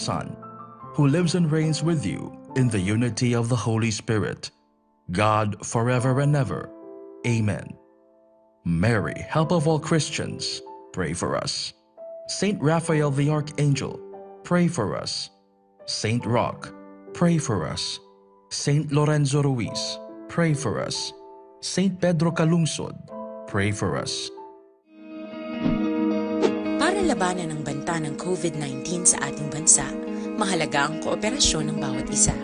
Son, who lives and reigns with you in the unity of the Holy Spirit, God forever and ever. Amen. Mary, help of all Christians, pray for us. Saint Raphael the Archangel, pray for us. Saint Roch, pray for us. Saint Lorenzo Ruiz, pray for us. Saint Pedro Calungsod, pray for us. Para labanan ang banta ng COVID-19 sa ating bansa, mahalaga ang kooperasyon ng bawat isa.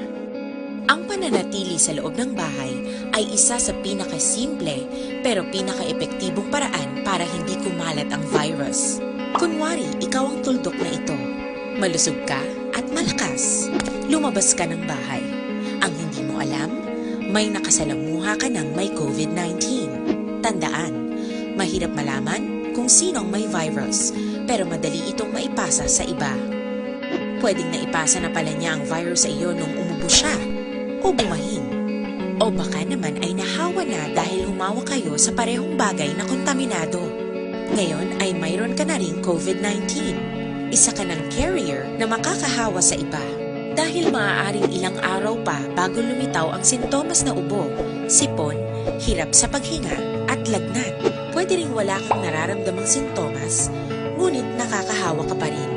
Ang pananatili sa loob ng bahay ay isa sa pinakasimple pero pinaka-epektibong paraan para hindi kumalat ang virus. Kunwari, ikaw ang tuldok na ito. Malusog ka at malakas. Lumabas ka ng bahay. Ang hindi mo alam, may nakasalamuha ka ng may COVID-19. Tandaan, mahirap malaman kung sinong may virus, pero madali itong maipasa sa iba. Pwedeng naipasa na pala niya ang virus sa iyo nung umubo siya o bumahing. O baka naman ay nahawa na dahil humawa kayo sa parehong bagay na kontaminado. Ngayon ay mayroon ka na ring COVID-19. Isa ka ng carrier na makakahawa sa iba. Dahil maaaring ilang araw pa bago lumitaw ang sintomas na ubo, sipon, hirap sa paghinga at lagnat. Pwede ring wala kang nararamdamang sintomas, ngunit nakakahawa ka pa rin.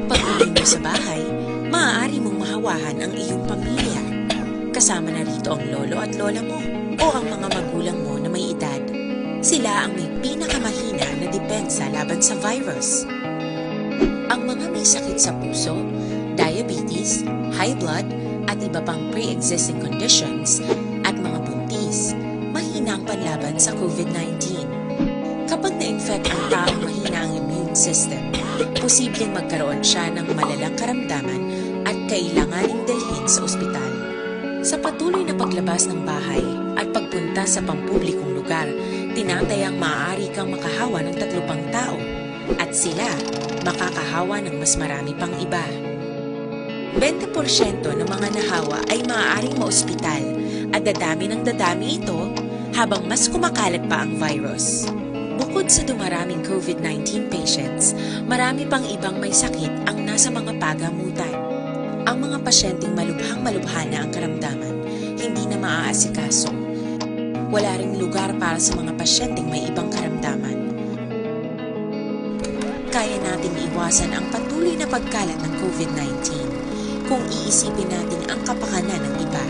Pag-uwi mo sa bahay, maaari mong mahawahan ang iyong pamilya. Kasama na rito ang lolo at lola mo o ang mga magulang mo na may edad. Sila ang may pinakamahina na depensa laban sa virus. Ang mga may sakit sa puso, diabetes, high blood, at iba pang pre-existing conditions at mga buntis, mahina ang panlaban sa COVID-19. Kapag na-infect ang taong mahina ang immune system, posibleng magkaroon siya ng malalang karamdaman at kailanganing dalhin sa ospital. Sa patuloy na paglabas ng bahay at pagpunta sa pampublikong lugar, tinatayang maaari kang makahawa ng 3 pang tao at sila makakahawa ng mas marami pang iba. 20% ng mga nahawa ay maaaring maospital at dadami ng dadami ito habang mas kumakalat pa ang virus. Bukod sa dumaraming COVID-19 patients, marami pang ibang may sakit ang nasa mga pagamutan. Ang mga pasyenteng malubhang-malubha na ang karamdaman, hindi na maaasikaso. Wala ring lugar para sa mga pasyenteng may ibang karamdaman. Kaya nating iwasan ang patuloy na pagkalat ng COVID-19 kung iisipin natin ang kapakanan ng iba.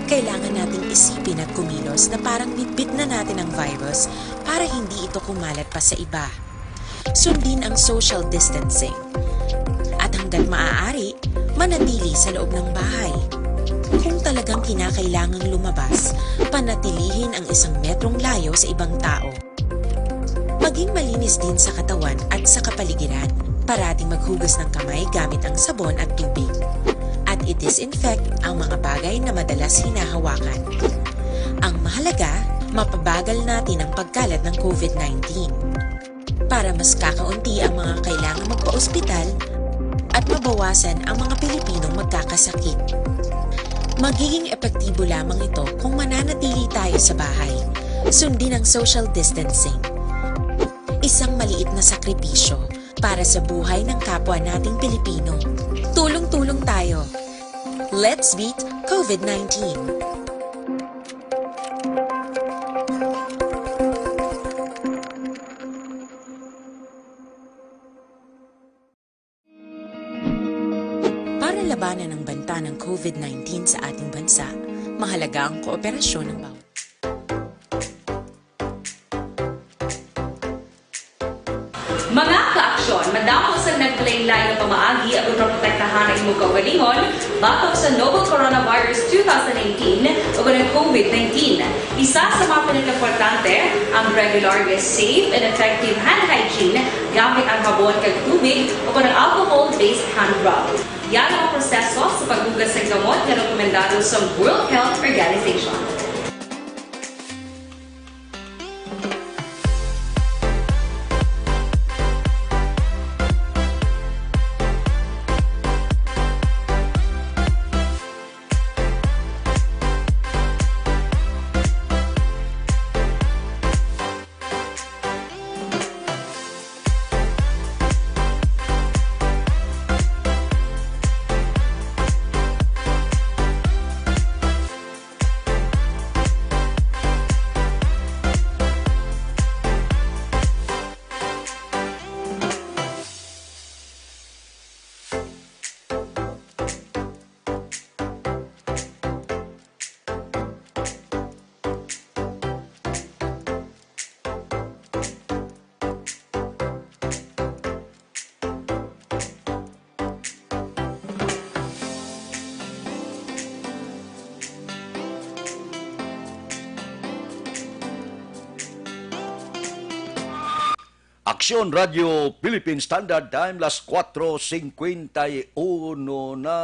Kailangan nating isipin at kumilos na parang bitbit na natin ang virus para hindi ito kumalat pa sa iba. Sundin ang social distancing. At hanggat maaari, manatili sa loob ng bahay. Kung talagang kinakailangang lumabas, panatilihin ang 1 metrong layo sa ibang tao. Maging malinis din sa katawan at sa kapaligiran. Parating maghugas ng kamay gamit ang sabon at tubig. At i-disinfect ang mga bagay na madalas hinahawakan. Ang mahalaga, mapabagal natin ang pagkalat ng COVID-19 para mas kakaunti ang mga kailangang magpa-ospital at mabawasan ang mga Pilipinong magkakasakit. Magiging epektibo lamang ito kung mananatili tayo sa bahay. Sundin ang social distancing. Isang maliit na sakripisyo para sa buhay ng kapwa nating Pilipino. Tulong-tulong tayo. Let's beat COVID-19. Para labanan ang banta ng COVID-19 sa ating bansa, mahalaga ang kooperasyon ng bawat. Mga ka-aksyon, madamo sa naglaylay na pamaagi at protektahan ang imong kaugalingon batok sa novel coronavirus 2018 o ng COVID-19. Isa sa mga pinaka-importante ang regular, safe, and effective hand hygiene gamit ang habon kag tubig o ng alcohol-based hand rub. Yan ang proseso sa paghugas ng gamot na rekomendado sa World Health Organization. Aksyon Radio Philippine Standard Time, las 4:51 na.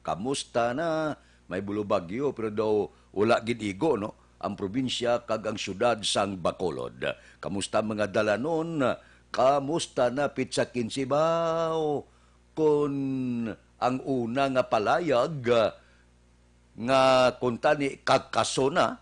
Kamusta na? May bulubagyo pero daw wala gid-igo, no? Ang probinsya kag ang syudad sang Bacolod. Kamusta mga dalanon? Kamusta na Pitsa Kinsibaw? Kung ang una nga palayag nga kuntani kagkasona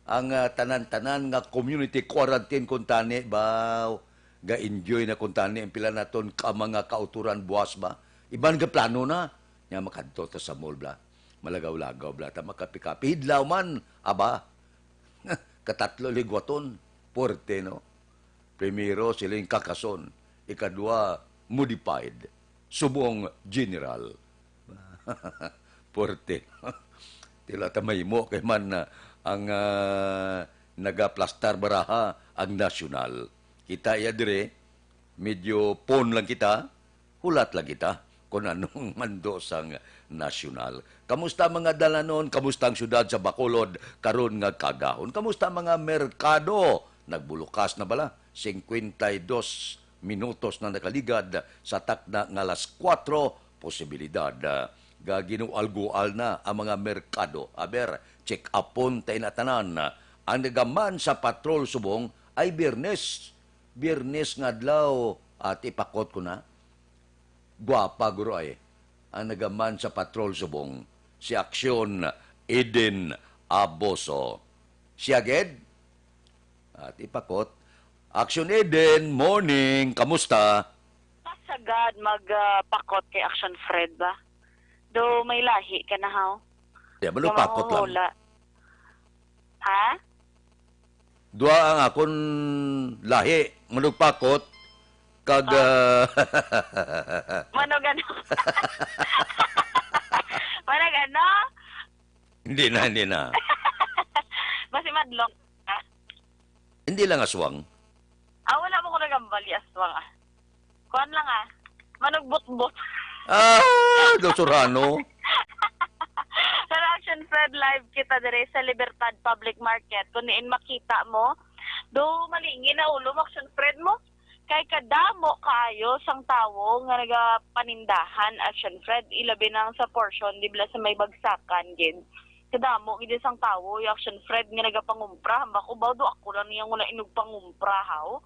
ang tanan-tanan nga community quarantine kuntani baw ga-enjoy na kuntani ang pila naton ka mga kauturan buwas ba. Iban ga plano na nya makadto ta sa mall bla. Malagaw-lagaw bla ta makapikapi hidlaw man aba. Katatlo ligwaton porte no. Primero siling kakason, ikadua modified, subong general. Porte. Tila ta mahimo kay man na ang nagaplastar baraha ang nasyonal. Kita ya dire, medyo pon lang kita, hulat lang kita kung anong mando sang nasyonal. Kamusta mga dalanon? Kamusta ang syudad sa Bacolod? Karon nga kagahon. Kamusta mga merkado? Nagbulukas na bala? 52 minutos na nakaligad sa takna nga alas 4, posibilidad ga ginualgual na ang mga merkado. Aber, check upon tayo na tanan. Ang nagaman sa patrol subong ay Biyernes. Biyernes nga adlaw at ipakot ko na. Guwapa guro ay. Ang nagaman sa patrol subong si Aksyon Eden Aboso. Siya ged? At ipakot. Aksyon Eden, morning. Kamusta? Sagad magpakot kay Action Fred ba? Do may lahi ka na haw? Yeah, malo pakot lang. Wala. Ha? Dua ang akon lahi, manugpakot, kag... Manog ano? Manog ano? Hindi na. Basi madlong. Ha? Hindi lang aswang. Wala mo ko nagambali aswang Kuan lang Manog bot-bot. Dosurano. Sa Action Fred live kita dire sa Libertad Public Market. Kung niin makita mo, do malingin na ulo Action Fred mo. Kay kadamo kayo sang tawo nga nagapanindahan Action Fred. Ilabi nang sa portion, di bala sa may bagsakan gid. Kadamo gid sang tawo yung Action Fred nga nagapangumpra. Bako ba do ako lang niyang wala inugpangumpra haw.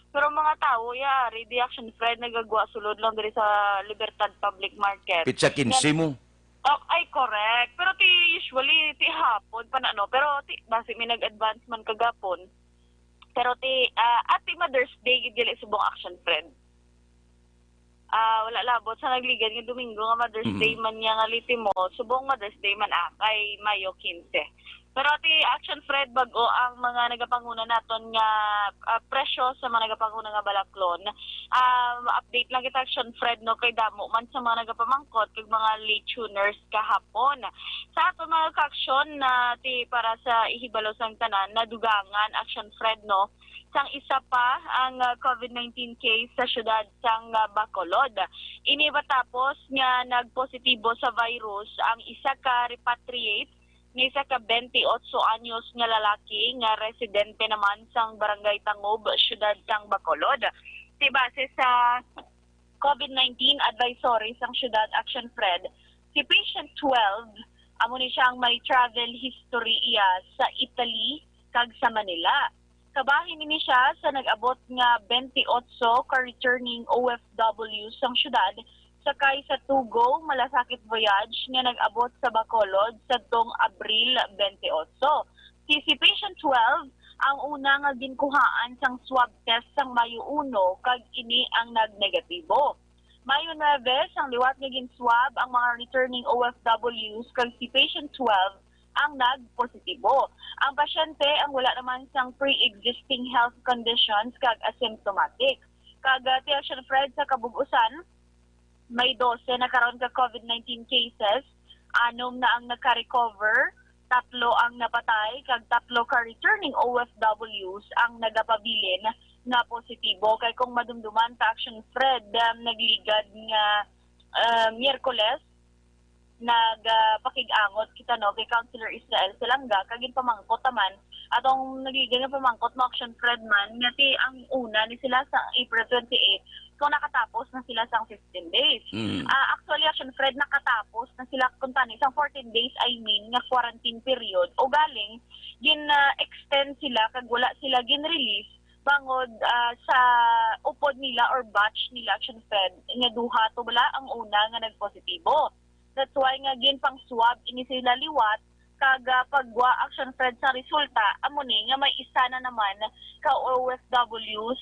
Pero mga tao, ready Action Fred, nagagwa sulod lang diri sa Libertad Public Market. Pitsa 15 mo. Ay, correct. Pero usually, hapon pa na, no? Pero basi may nag-advance man kagapon. Pero ati Mother's Day, gidili subong Action Fred. Wala labot sa nagligad ng Domingo nga Mother's Day man niya nga liti mo, subong Mother's Day man kay Mayo 15. Pero ti Action Fred bago ang mga nagapanguna naton nga presyo sa mga nagapanguna nga balaklon. Update lang kita Action Fred no kay damo man sa mga nagapamangkot kag mga late tuners kahapon. Sa ato mga ka-aksyon na ti para sa ihibalo sang tanan nadugangan Action Fred no sang isa pa ang COVID-19 case sa syudad sang Bacolod. Ini batapos nga nagpositibo sa virus ang isa ka repatriate ni isa ka 28 anyos nga lalaki nga residente naman sang Barangay Tangob, syudad sang Bacolod. Ti base sa COVID-19 advisory sang syudad Action Fred, si patient 12 amo ni siyang may travel history sa Italy kag sa Manila. Kabahin ni siya sa nag-abot nga 28 ka returning OFW sang syudad sakay sa Tugo Malasakit Voyage nga nag-abot sa Bacolod sa tong Abril 28. Si patient 12 ang una nga ginkuhaan sang swab test sang Mayo 1 kag ini ang nagnegatibo. Mayo 9 sang liwat nga ginswab ang mga returning OFWs kag si patient 12 ang nagpositibo. Ang pasyente ang wala naman sang pre-existing health conditions kag asymptomatic. Kag Action Fred sa kabugusan may 12 na karon ka COVID-19 cases, 6 na ang nagka-recover, 3 ang napatay, kag 3 ka returning OFWs ang nagapabilin na positibo. Kay kung madumduman ta Action Fred, nagligad nga Miyerkules, nagpakig-angot kita no kay Councilor Israel Silangga kagin pamangkot taman atong nagiging pamangkot mo Action Fred man ngati ang una ni sila sa April 28 kung nakatapos na sila sa 15 days. Actually Action Fred nakatapos na sila kung tani sa 14 days I mean nga quarantine period o galing gin-extend sila kag wala sila gin-release bangod sa upod nila or batch nila Action Fred nga duha to bala ang una nga nagpositibo. That's why nga gin pang swab ini sila liwat kag pagwa Action Fred sa resulta amo ni nga may isa na naman ka OFW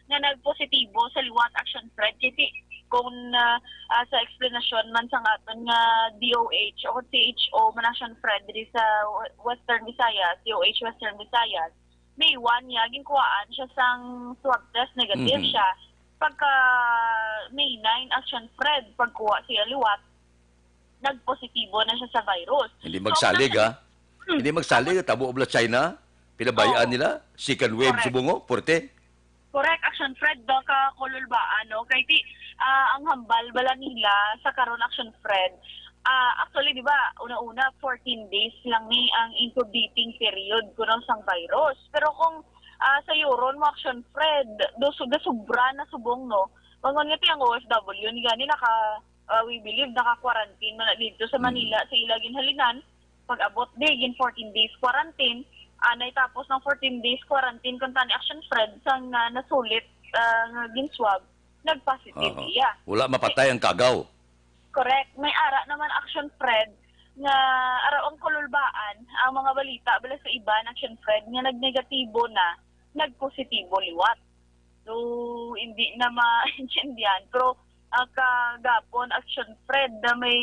nga nagpositibo sa liwat Action Fred kiti kung sa explanation man sa aton nga DOH o CHO man Action Fred diri sa Western Visayas, DOH Western Visayas. May 1 niya, ginkuhaan siya sang swab test, negative siya. Pagka May 9, Action Fred, pagkuha siya liwat, nagpositibo na siya sa virus. Hindi magsalig Hindi magsalig, tabo obla China, pinabayaan nila, second wave subungo, porte. Correct, Action Fred, ka kululbaan, no? Kaya ang hambal bala nila sa karon Action Fred, actually, di ba, una-una, 14 days lang ni ang incubating period kuno sang virus. Pero kung sa Euron mo, Action Fred, sobra na subong, no? Mangon nga ang OFW, ni gani we believe, naka-quarantine man dito sa Manila, sa ilagin halinan, pag-abot din, 14 days quarantine, anay tapos ng 14 days quarantine, kung tani Action Fred, sang nasulit, ginswab, nag-positive iya. Wala mapatay ang kagaw. Correct. May ara naman Action Fred nga araw ang kululbaan ang mga balita bala sa iba Action Fred nga nagnegatibo na nagpositibo liwat. So hindi na maintindihan pero kagapon Action Fred na may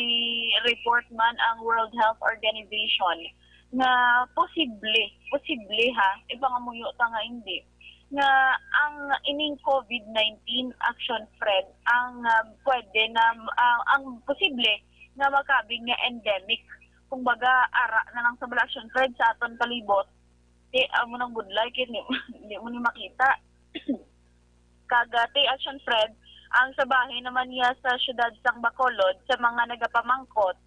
report man ang World Health Organization nga posible ha ipangamuyo ta nga hindi nga ang ining COVID-19 Action Fred ang pwede na ang posible nga makabig nga endemic kumbaga ara na lang sa bala Action Fred sa aton palibot amo nang budlay kit hindi mo ni makita kagati Action Fred ang sabahin naman niya sa syudad sang Bacolod sa mga nagapamangkot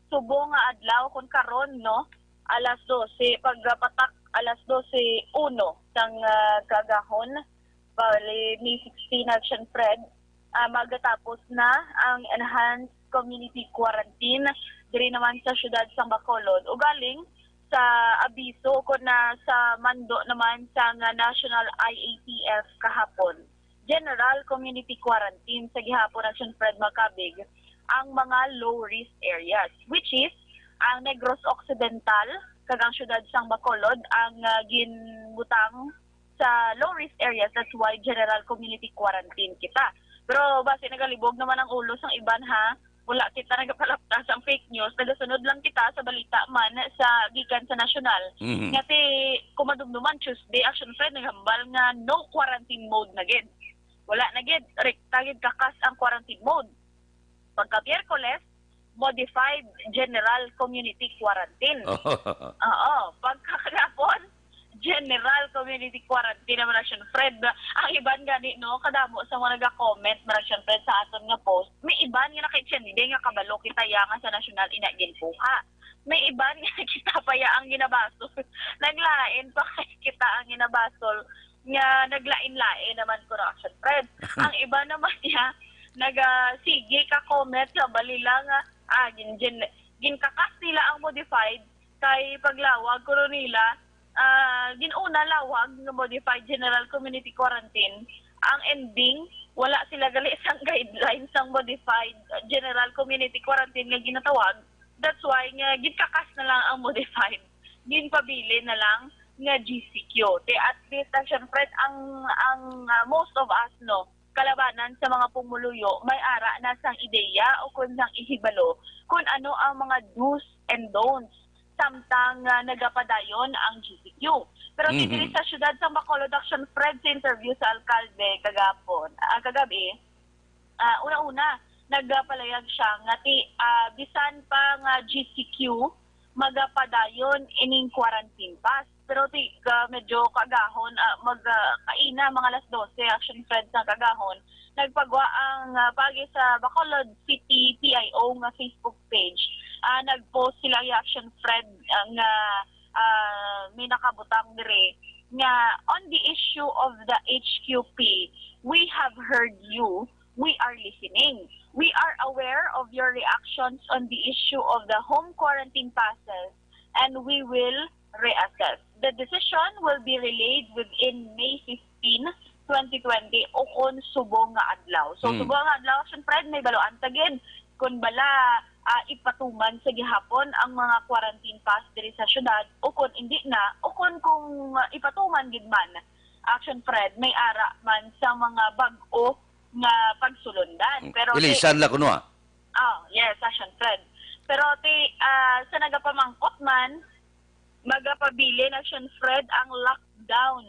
subo nga adlaw kun karon no alas 12 pagpatak alas 12:01 sang kagahon bali May 16 Action Fred magatapos na ang enhanced community quarantine diri naman sa syudad sang Bacolod o galing sa abiso ko na sa mando naman sa National IATF kahapon general community quarantine sa gihapon Action Fred makabig ang mga low risk areas which is ang Negros Occidental kagang syudad sang Bacolod ang ginbutang sa low-risk areas. That's why general community quarantine kita. Pero base nagalibog naman ang ulo sang iban ha, wala kita nagapalaptas ang fake news. Nagasunod lang kita sa balita man sa gikan sa nasyonal. Ngati kumadumduman Tuesday, Action Fred naghambal nga no quarantine mode na gid. Wala na gid, tagid kakas ang quarantine mode. Pagka Miyerkules, modified general community quarantine. Pagkakagapon, general community quarantine naman Action Fred. Ang iban gani no, kadamo sa mga naga-comment Action Fred sa aton nga post. May iban nga nakitsindi nga kabalo kita yangan sa nasyonal inagin puha. May iban nga kita pa ya ang ginabasol. Naglain pa kita ang ginabasol nga naglain-lain naman ko na Action Fred. Ang iba naman niya sige ka comment sa balila nga ginkakas nila ang modified kay paglawag ko nila ginuna lawag ng modified general community quarantine ang ending wala sila gali isang guidelines sang modified general community quarantine nga ginatawag that's why nga ginkakas na lang ang modified ginpabili na lang nga GCQ at least Action Fred ang most of us no kalabanan sa mga pumuluyo, may ara na sang ideya o kung sang ihibalo kung ano ang mga do's and don'ts samtang nagapadayon ang GCQ. Pero dito sa syudad sa Bacolod Action Fred sa interview sa alkalde kagabi, una-una, nagpalayag siya nga bisan pa nga GCQ magapadayon ining quarantine pass. pero medyo kagahon kaina mga alas 12 Action Fred sa kagahon nagpagwa ang pagi sa Bacolod City PIO nga Facebook page. Nagpost sila yung Action Fred nga may nakabutang dire nga on the issue of the HQP, we have heard you. We are listening. We are aware of your reactions on the issue of the home quarantine passes and we will reassess. The decision will be relayed within May 15, 2020 o kung subong nga adlaw. So subong nga adlaw, Fred, may baloan tagin kung bala ipatuman sa gihapon ang mga quarantine pass diri sa syudad o kung hindi na o kung ipatuman gid man Action Fred may ara man sa mga bag-o nga pagsulundan. Pero ilisan la kuno. Yes, Action Fred. Pero sa nagapamangkot man magapabili na Action Fred ang lockdown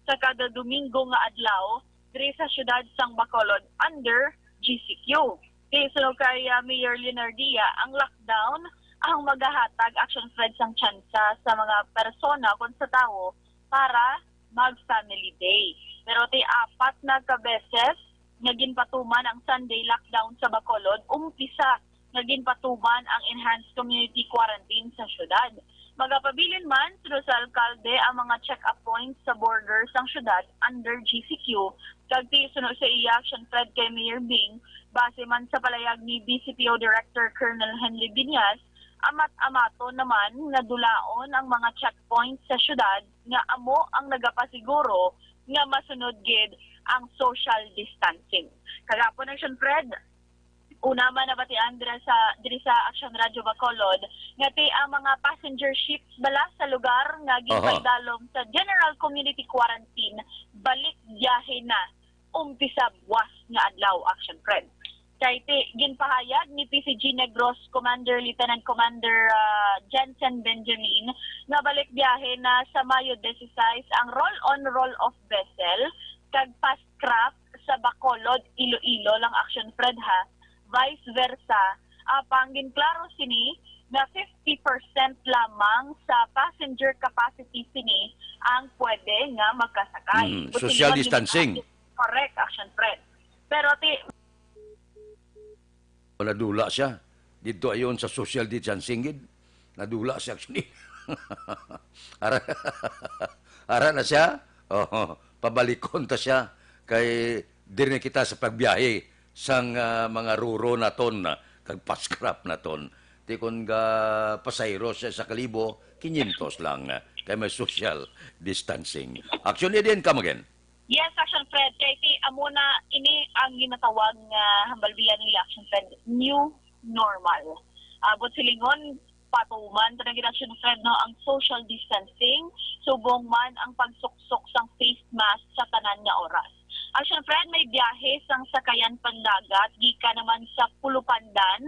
sa kada Domingo nga adlaw diri sa syudad sang Bacolod under GCQ. So kay Mayor Leonardia, ang lockdown ang magahatag Action Fred sang tsansa sa mga persona kung sa tao para mag-family day. Pero 4 na kabeses naging patuman ang Sunday lockdown sa Bacolod, umpisa naging patuman ang enhanced community quarantine sa syudad. Magapabilin man sa alkalde ang mga check-up points sa borders ng syudad under GCQ. Kagti sunod sa iya Action Fred kay Mayor Bing, base man sa palayag ni BCPO Director Colonel Henry Binyas, amat-amato naman nga dulaon ang mga checkpoints sa syudad nga amo ang nagapasiguro nga masunod gid ang social distancing. Kagapon Action Fred, una man nabatian diri sa Action Radio Bacolod nga ang mga passenger ships bala sa lugar nga ginpaydalom sa General Community Quarantine balik biyahe na umpisa buwas nga adlaw Action Fred. Kay ginpahayag ni PCG Negros Commander Lieutenant Commander Jensen Benjamin nga balik biyahe na sa Mayo 16 ang roll-on roll-off vessel kag fast craft sa Bacolod Iloilo lang Action Fred ha. Vice versa, pangginklaro sini na 50% lamang sa passenger capacity sini ang pwede nga magkasakay. Social distancing. Correct, Action Fred. Pero nadula siya. Dito ayon sa social distancing gid. Nadula siya actually. Ara na siya. Pabalikon ta siya kay diri kita sa pagbiyahe sang mga ruro na ton kag paskrap na ton. Ti kun ga pasayro siya sa kalibo 500 lang kay may social distancing. Actually din come again. Yes, Action Fred. Kaya amuna ini ang ginatawag nga hambalbilan nila Action Fred, new normal. But silingon, patuman, talagang Action Fred, no, ang social distancing, subong man ang pagsuksok sang face mask sa tanan nga oras. Action Fred, may biyahe sang sakayan pandagat, gika naman sa Pulupandan,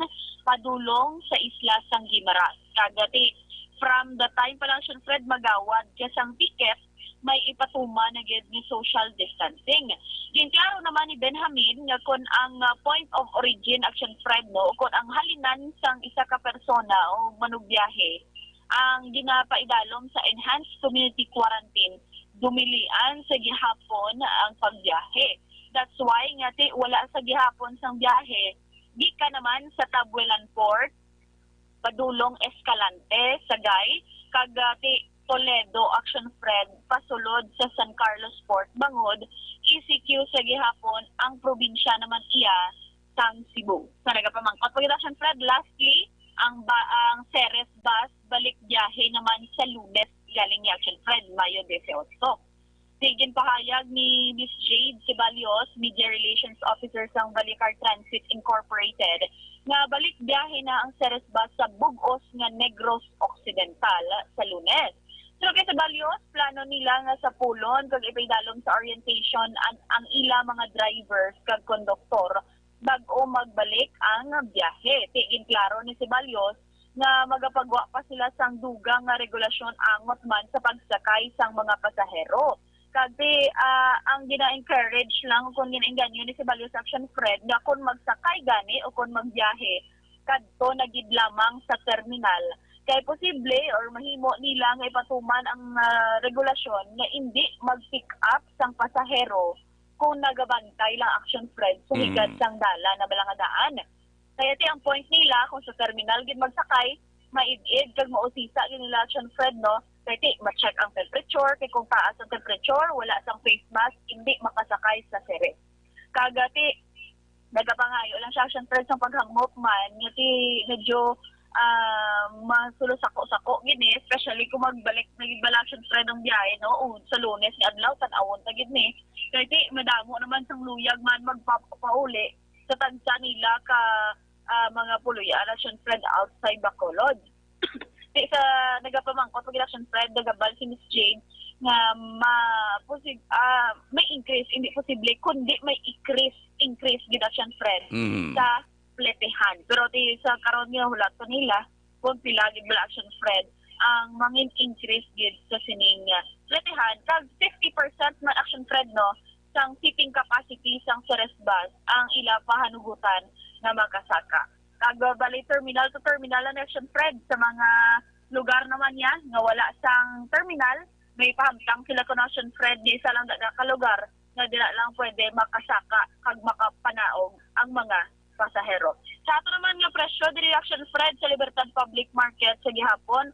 padulong sa isla sang Guimaras. Kagati, from the time pa lang Action Fred magawad kasang ticket, may ipatuma na gid ni social distancing. Ginklaro naman ni Benjamin nga kung ang point of origin Action Fred no, kung ang halinan sang isa ka persona o manugbiyahe ang ginapaidalom sa enhanced community quarantine, dumilian sa gihapon ang pagbiyahe. That's why nga wala sa gihapon sang biyahe, di ka naman sa Tabuelan Port, padulong Escalante, Sagay, kag Toledo, Action Fred, pasulod sa San Carlos Port, Bangod, ECQ sa gihapon, ang probinsya naman iya, sang Cebu. Sa nagapamangkot. Pag Action Fred, lastly, ang Ceres bus, balik biyahe naman sa Lunes, galing ni Action Fred, Mayo 18. Tigin pahayag ni Miss Jade Cebalios, Media Relations Officer sa Balicar Transit Incorporated, nga balik biyahe na ang Ceres bus sa Bugos nga Negros Occidental sa Lunes. So kay Cebalios, plano nila nga sa pulon kag ipaydalom sa orientation ang ila mga drivers kag konduktor bag-o magbalik ang biyahe. Tigin klaro ni Cebalios nga magapagwa pa sila sang dugang nga regulasyon angot man sa pagsakay sang mga pasahero. Kasi ang gina-encourage lang kung gina-enganyo ni Cebalios Action Fred na kung magsakay gani o kung magbiyahe, kadto nagid lamang sa terminal Kaya posible or mahimo nila nga ipatuman ang regulasyon na hindi mag-pick up sang pasahero kung nagabantay lang action Fred sumigad sang dala na balangadaan. Kaya ti ang point nila kung sa terminal gid magsakay, maid-id kag mausisa gid nila action Fred no. Kaya ti ma-check ang temperature, kay kung taas ang temperature, wala sang face mask, hindi makasakay sa sere. Kagati nagapangayo lang siya action Fred sa paghangop man, ngati medyo masulo sako-sako gini, especially kung magbalik nagibalakson Fred ang biyahe no sa Lunes ni adlaw tan-awon ta gid ni. Kaya ti madamo naman sang luyag man magpapauli sa tansa nila ka mga puluyan action Fred outside Bacolod. Di sa nagapamangkot pag action Fred nagabal si Miss Jane nga may increase, hindi posible kundi may increase gid action Fred sa pletehan. Pero di sa karon nga hulat pa nila kung pila gid bala action Fred ang mangin increase gid sa sining pletehan kag 50% man action Fred no sang seating capacity sang Ceres bus ang ila pahanugutan na makasaka. Kag bali terminal to terminal ang action Fred sa mga lugar naman yan nga wala sang terminal may pahamtang sila kon action Fred di sa lang daga ka lugar nga dila lang pwede makasaka kag makapanaog ang mga pasahero. Sa ato naman nga presyo diri action Fred sa Libertad Public Market sa gihapon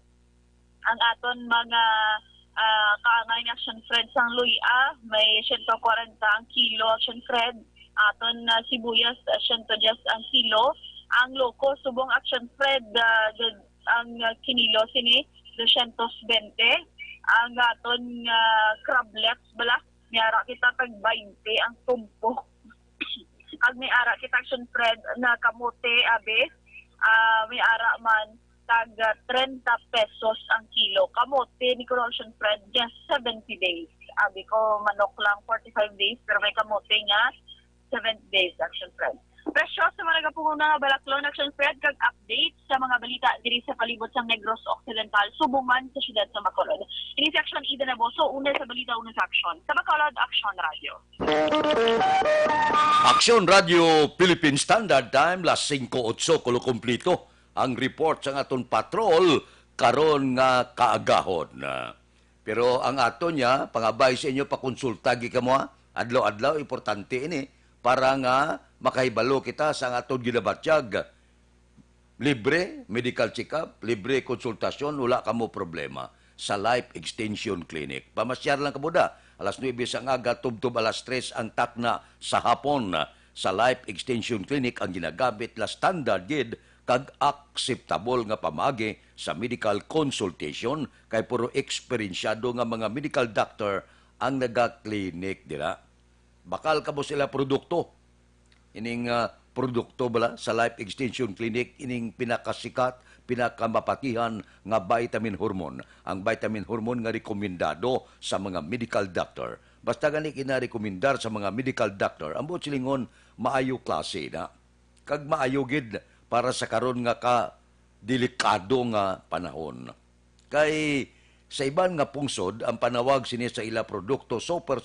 ang aton mga kaangay ni action Fred sang luya may 140 ang kilo action Fred, aton sibuyas 110 ang kilo, ang loko subong action Fred ang kinilo sini 220, ang aton crablets bala niara kita tag 20 ang tumpok. Ag may ara kita action Fred na kamote abe may ara man tag 30 pesos ang kilo. Kamote ni action Fred just 70 days. Abi ko manok lang 45 days pero may kamote nga 70 days action Fred. Presyo sa mga nagapunguna nga Balaklon action Fred kag update sa mga balita diri sa palibot sa Negros Occidental subuman sa siyudad sa Bacolod. Ini sa Action Ida Naboso, una sa balita, una sa aksyon. Sa Bacolod, Action Radio. Action Radio Philippine Standard Time las 5:08 kulo kumplito ang report sa aton patrol karon nga kaagahon. Pero ang aton niya pangabay sa inyo pakonsulta gi kamo adlaw-adlaw importante ini para nga makahibalo kita sa aton ginabatyag. Libre medical check-up, libre konsultasyon, wala kamo problema sa Life Extension Clinic. Pamasyar lang kabuda. Alas 9 sa aga, tubtub alas 3 ang takna sa hapon. Sa Life Extension Clinic ang ginagamit la standard gid kag acceptable nga pamagi sa medical consultation kay puro eksperensyado nga mga medical doctor ang naga-clinic dira. Bakal kamo sila produkto. Ining produkto bala sa Life Extension Clinic ining pinakasikat, pinakamapatihan nga vitamin hormone. Ang vitamin hormone nga rekomendado sa mga medical doctor. Basta gani kinarekomendar sa mga medical doctor, ang buot silingon maayo klase na. Kag maayo gid para sa karon nga delikado nga panahon. Kay sa iban nga pungsod, ang panawag sini sa ila produkto Super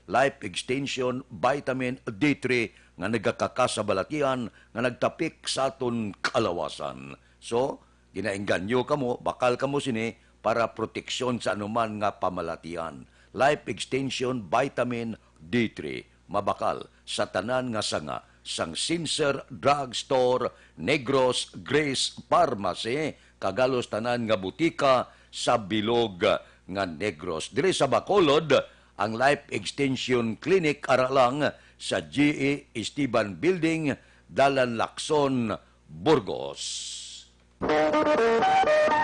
Life Extension Vitamin D3 nga nagakakasabalatian nga nagtapik sa aton kalawasan. So, ginaengganyo kamo, bakal kamo sini para proteksyon sa anuman nga pamalatian. Life Extension Vitamin D3 mabakal sa tanan nga sanga sang Sincer Drugstore, Negros Grace Pharmacy, kagalos tanan nga butika sa bilog nga Negros. Diri sa Bacolod, ang Life Extension Clinic ara lang sa GE Esteban Building, Dalan Lacson, Burgos.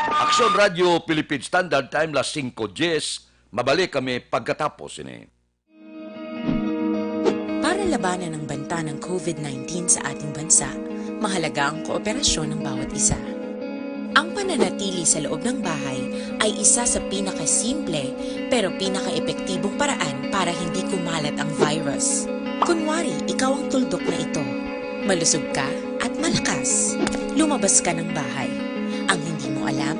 Action Radio Philippine Standard Time las 5:10. Mabalik kami pagkatapos ini. Para labanan ang banta ng COVID-19 sa ating bansa, mahalaga ang kooperasyon ng bawat isa. Ang pananatili sa loob ng bahay ay isa sa pinakasimple pero pinaka-epektibong paraan para hindi kumalat ang virus. Kunwari, ikaw ang tuldok na ito. Malusog ka at malakas. Lumabas ka ng bahay. Ang hindi mo alam,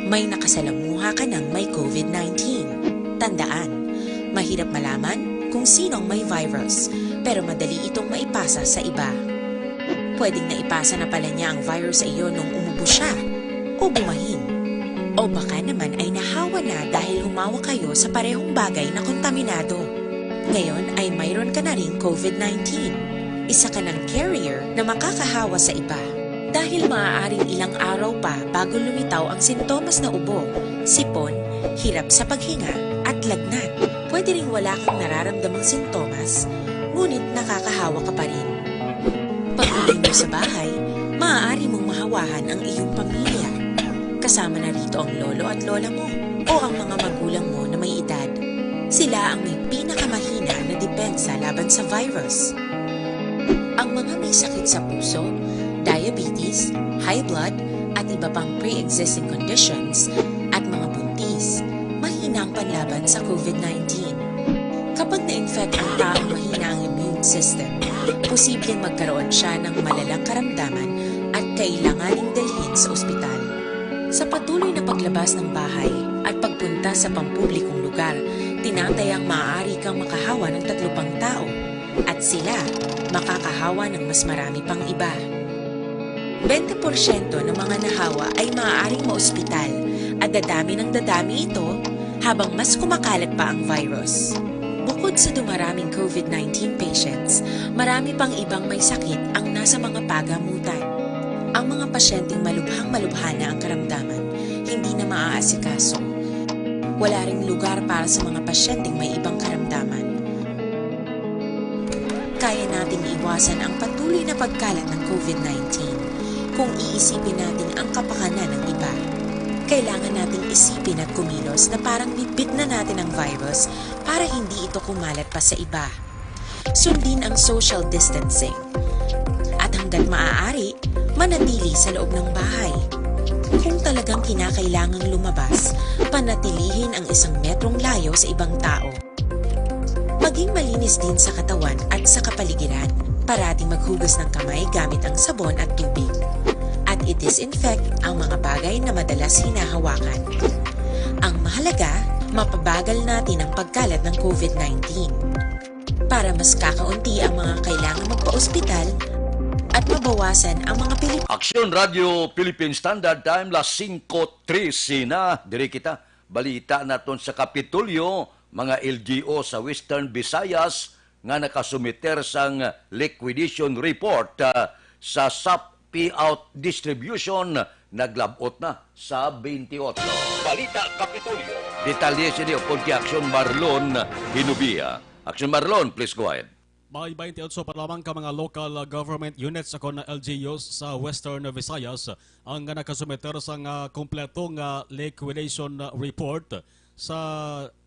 may nakasalamuha ka ng may COVID-19. Tandaan, mahirap malaman kung sinong may virus, pero madali itong maipasa sa iba. Pwedeng naipasa na pala niya ang virus sa iyo nung umubo siya. o bumahin. O baka naman ay nahawa na dahil humawa kayo sa parehong bagay na kontaminado. Ngayon ay mayroon ka na ring COVID-19. Isa ka ng carrier na makakahawa sa iba. Dahil maaaring ilang araw pa bago lumitaw ang sintomas na ubo, sipon, hirap sa paghinga at lagnat. Pwede ring wala kang nararamdamang sintomas, ngunit nakakahawa ka pa rin. Pag-uwi mo sa bahay, maaari mong mahawahan ang iyong pamilya. Kasama na rito ang lolo at lola mo o ang mga magulang mo na may edad. Sila ang may pinakamahina na depensa laban sa virus. Ang mga may sakit sa puso, diabetes, high blood, at iba pang pre-existing conditions at mga buntis, mahina ang panlaban sa COVID-19. Kapag na-infect ang taong mahina ang immune system, posibleng magkaroon siya ng malalang karamdaman at kailanganing dalhin sa ospital. Sa patuloy na paglabas ng bahay at pagpunta sa pampublikong lugar, tinatayang maaari kang makahawa ng 3 pang tao at sila makakahawa ng mas marami pang iba. 20% ng mga nahawa ay maaaring maospital at dadami ng dadami ito habang mas kumakalat pa ang virus. Bukod sa dumaraming COVID-19 patients, marami pang ibang may sakit ang nasa mga pagamutan. Ang mga pasyenteng malubhang-malubha na ang karamdaman, hindi na maaasikaso. Wala ring lugar para sa mga pasyenteng may ibang karamdaman. Kaya nating iwasan ang patuloy na pagkalat ng COVID-19 kung iisipin natin ang kapakanan ng iba. Kailangan nating isipin at kumilos na parang nibit na natin ang virus para hindi ito kumalat pa sa iba. Sundin ang social distancing. At hanggat maaari, manatili sa loob ng bahay. Kung talagang kinakailangang lumabas, panatilihin ang 1 metrong layo sa ibang tao. Maging malinis din sa katawan at sa kapaligiran. Parating maghugas ng kamay gamit ang sabon at tubig. At i-disinfect ang mga bagay na madalas hinahawakan. Ang mahalaga, mapabagal natin ang pagkalat ng COVID-19. Para mas kakaunti ang mga kailangang magpa-ospital at mabawasan ang mga Pilipino. Aksyon Radio Philippine Standard Time, las 5:13 na. Diri kita, balita naton sa Kapitolyo, mga LGO sa Western Visayas nga nakasumiter sang liquidation report sa SAP payout distribution, naglabot na sa 28. Balita Kapitolyo. Detalye siya upon ki Aksyon Marlon Hinubia. Aksyon Marlon, please go ahead. May 28 pa lamang ka mga local government units ako na LGUs sa Western Visayas ang nakasumiter sa kompletong liquidation report sa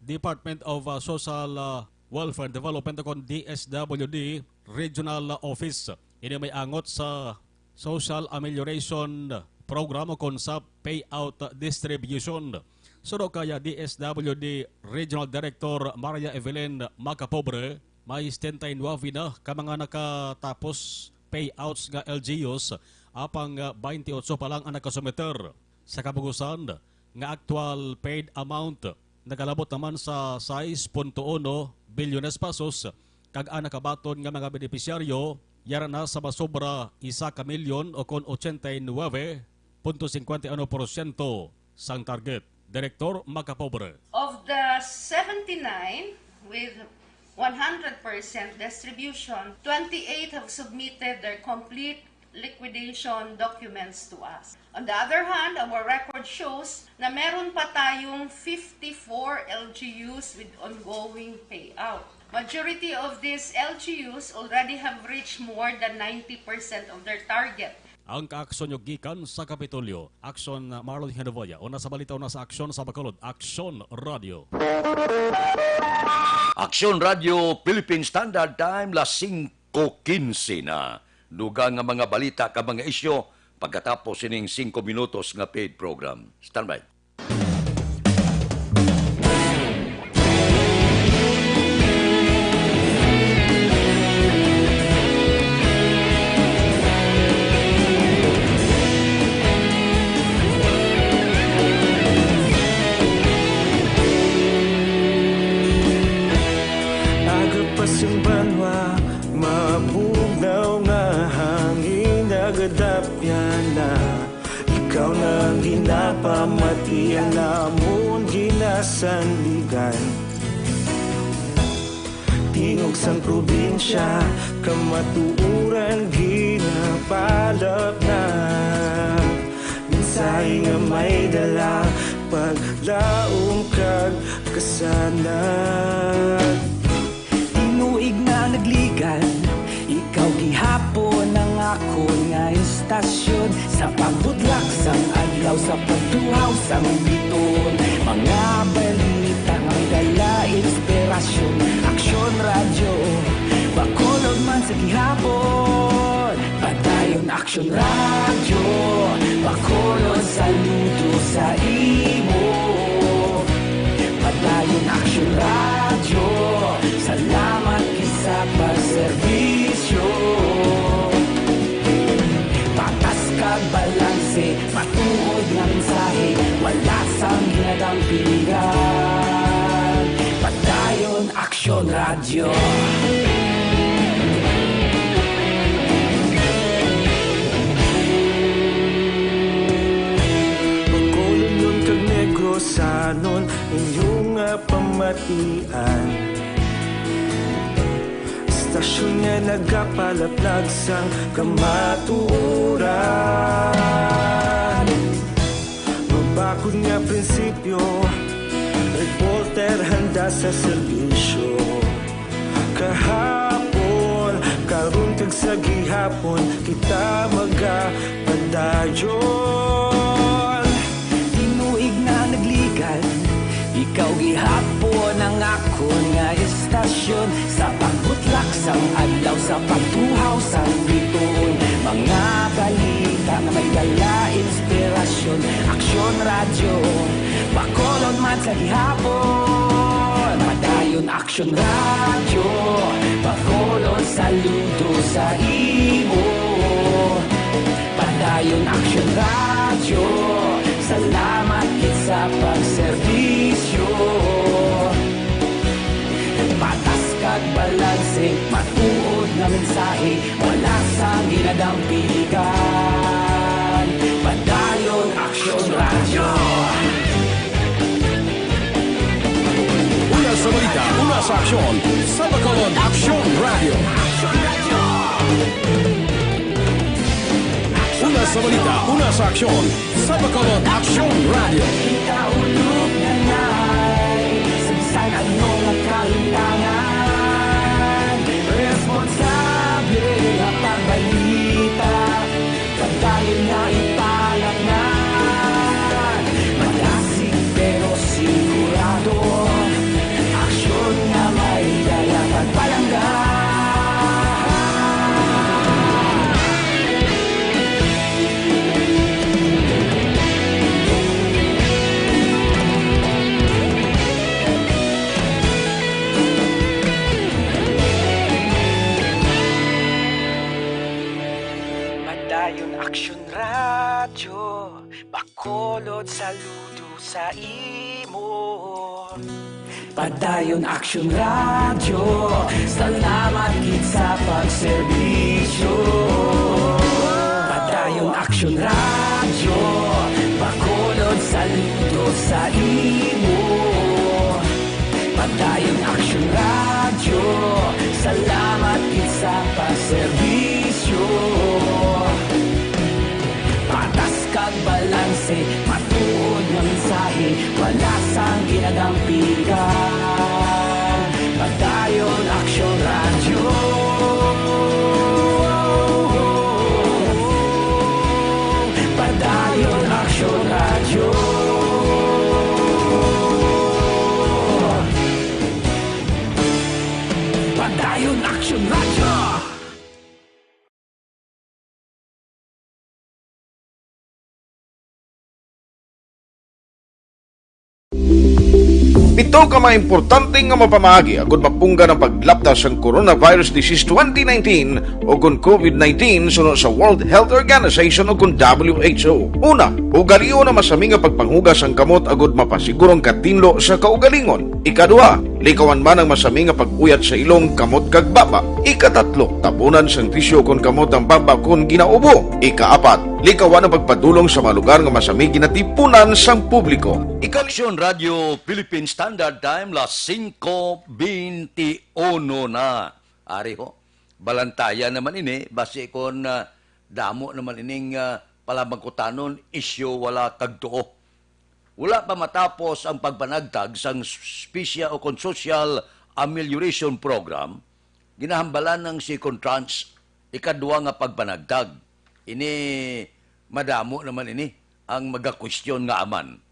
Department of Social Welfare and Development akong DSWD Regional Office. Ini may angot sa Social Amelioration Program o sa payout distribution. Suro kaya DSWD Regional Director Maria Evelyn Macapobre, may 79 na ka mga nakatapos payouts nga LGUs, apang 28 pa lang ang nakasumiter. Sa kabugusan nga actual paid amount nagalabot naman sa 6.1 bilyones pesos, kag ang nakabaton nga mga benepisyaryo yara na sa masobra 1 milyon o kon 89.51% sang target. Direktor Macapobre. Of the 79 with 100% distribution, 28 have submitted their complete liquidation documents to us. On the other hand, our record shows na meron pa tayong 54 LGUs with ongoing payout. Majority of these LGUs already have reached more than 90% of their target. Ang kaaksyon yung gikan sa Kapitolyo. Aksyon Marlon Hinovoya. O nasa balita na sa aksyon sa Bacolod. Aksyon Radio. Aksyon Radio Philippine Standard Time, las 5:15 na. Dugang nga mga balita ka mga isyo pagkatapos sining 5 minutos nga paid program. Standby. Yung banwa, mabugaw nga hangin, nagadapyan na ikaw nang ginapamatian namon ginasandigan. Tingog sang probinsya, kamatuuran ginapalap na. Minsay nga may dala, paglaom kag kasanag. Tinuig na nagligan, ikaw gihapon ang ako nga istasyon. Sa pagbudlak sang adlaw, sa pagtuhaw sang biton. Mga balita nga may dala inspirasyon. Aksyon radyo, bakulog man sa gihapon. Padayon aksyon radyo, bakulog saludo sa imo. Padayon aksyon radyo, salamat sa pagserbisyo. Patas kag balanse, matuod nga mensahe, wala sang ginadampingan. Padayon aksyon radyo. Bakulog nun kag Negrosanon, inyong pamatian. Stasyon nga nagapalaplag sang kamatuuran. Mabakod nga prinsipyo, reporter handa sa serbisyo. Kahapon, karon kag sa gihapon, kita magapadayon. Tinuig na nagligan, ikaw gihapon ang ako nga istasyon. Sa pagbutlak sang adlaw, sa pagtuhaw sang biton. Mga balita na may dala inspirasyon. Aksyon radyo, bakolod man sa gihapon. Padayon aksyon radyo, bakolod saludo sa imo. Padayon aksyon radyo, salamat kit sa pagserbisyo. Patas kag balanse, matuod na mensahe, wala sang ginadampigan. Padayon aksyon radyo. Una sa balita, una sa aksyon, sa Bacolod Aksyon Radio. Una sa balita, una sa aksyon, sa Bacolod Aksyon Radio. Ikaulog na na'y sansan ano nga kahintangan. Responsable na pagbalita, pagdayon na ipalat na. Malasig pero sigurado, aksyon na may dala pagpalanggan. Padayon aksyon radyo, bakolod saludo sa imo. Padayon aksyon radyo, salamat kit sa pagserbisyo. Padayon aksyon radyo, bakolod saludo sa imo. Padayon aksyon radyo, salamat kit sa pagserbisyo. Patas kag balanse, matuod nga mensahe, wala sang ginadampigan. Padayon aksyon radyo. Padayon aksyon radyo. Padayon aksyon radyo. Ito ka mga importante nga mapamagi agud mapungga ng paglaptas ang Coronavirus Disease 2019 o kung COVID-19 sunod sa World Health Organization o kung WHO. Una, ugaliyo na masami nga pagpanghugas ang kamot agud mapasigurong katinlo sa kaugalingon. Ikaduha, likawan man ang masami nga pag-uyat sa ilong kamot kag baba. Ikatatlo, tapunan sang tisyo kon kamot ang baba kon ginaubo. Ikaapat, likawan ang pagpadulong sa mga lugar nga masami ginatipunan sang publiko. Aksyon Radio Philippine Standard Time las 5:21 na. Ari ho, balantaya naman ini base kon damo naman ining palabangkutanon isyu wala kagtuo. Wala pa matapos ang pagpanagtag sang Specia o Social Amelioration Program, ginahambalan ng second tranche ikadua nga pagpanagtag. Ini madamo naman ini ang magakwestiyon nga aman.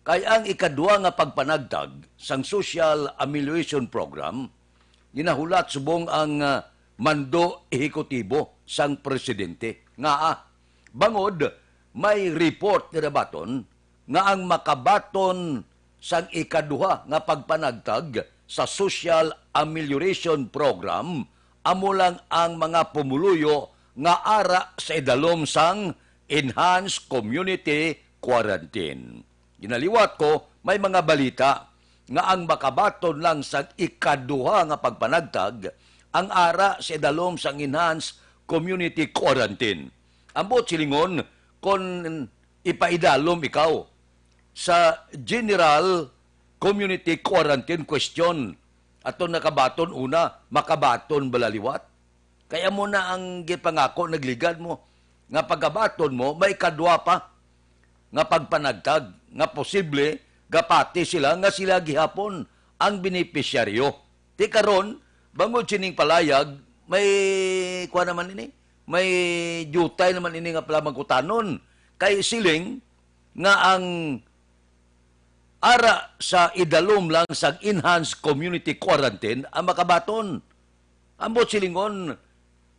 Kaya ang ikadua nga pagpanagtag sang Social Amelioration Program, ginahulat subong ang mando ehekutibo sang presidente. Nga bangod, may report na dabaton nga ang makabaton sang ikaduha nga pagpanagtag sa Social Amelioration Program, amo lang ang mga pumuluyo nga ara sa idalom sang Enhanced Community Quarantine. Ginaliwat ko, may mga balita nga ang makabaton lang sa ikaduha nga pagpanagtag ang ara sa idalom sang Enhanced Community Quarantine. Ambot silingon, kung ipaidalom ikaw sa General Community Quarantine question, ato nakabaton una, makabaton balaliwat. Kaya mo na ang gipangako, nagligad mo, nga pagkabaton mo, may kadwa pa nga pagpanagtag, nga posible gapati sila nga sila gihapon ang benepisyaryo. Ti karon bangod sining palayag may kuha naman ini, may jutay naman ini nga palamangkutanon kay siling nga ang ara sa idalom lang sa Enhanced Community Quarantine ang makabaton. Ambot silingon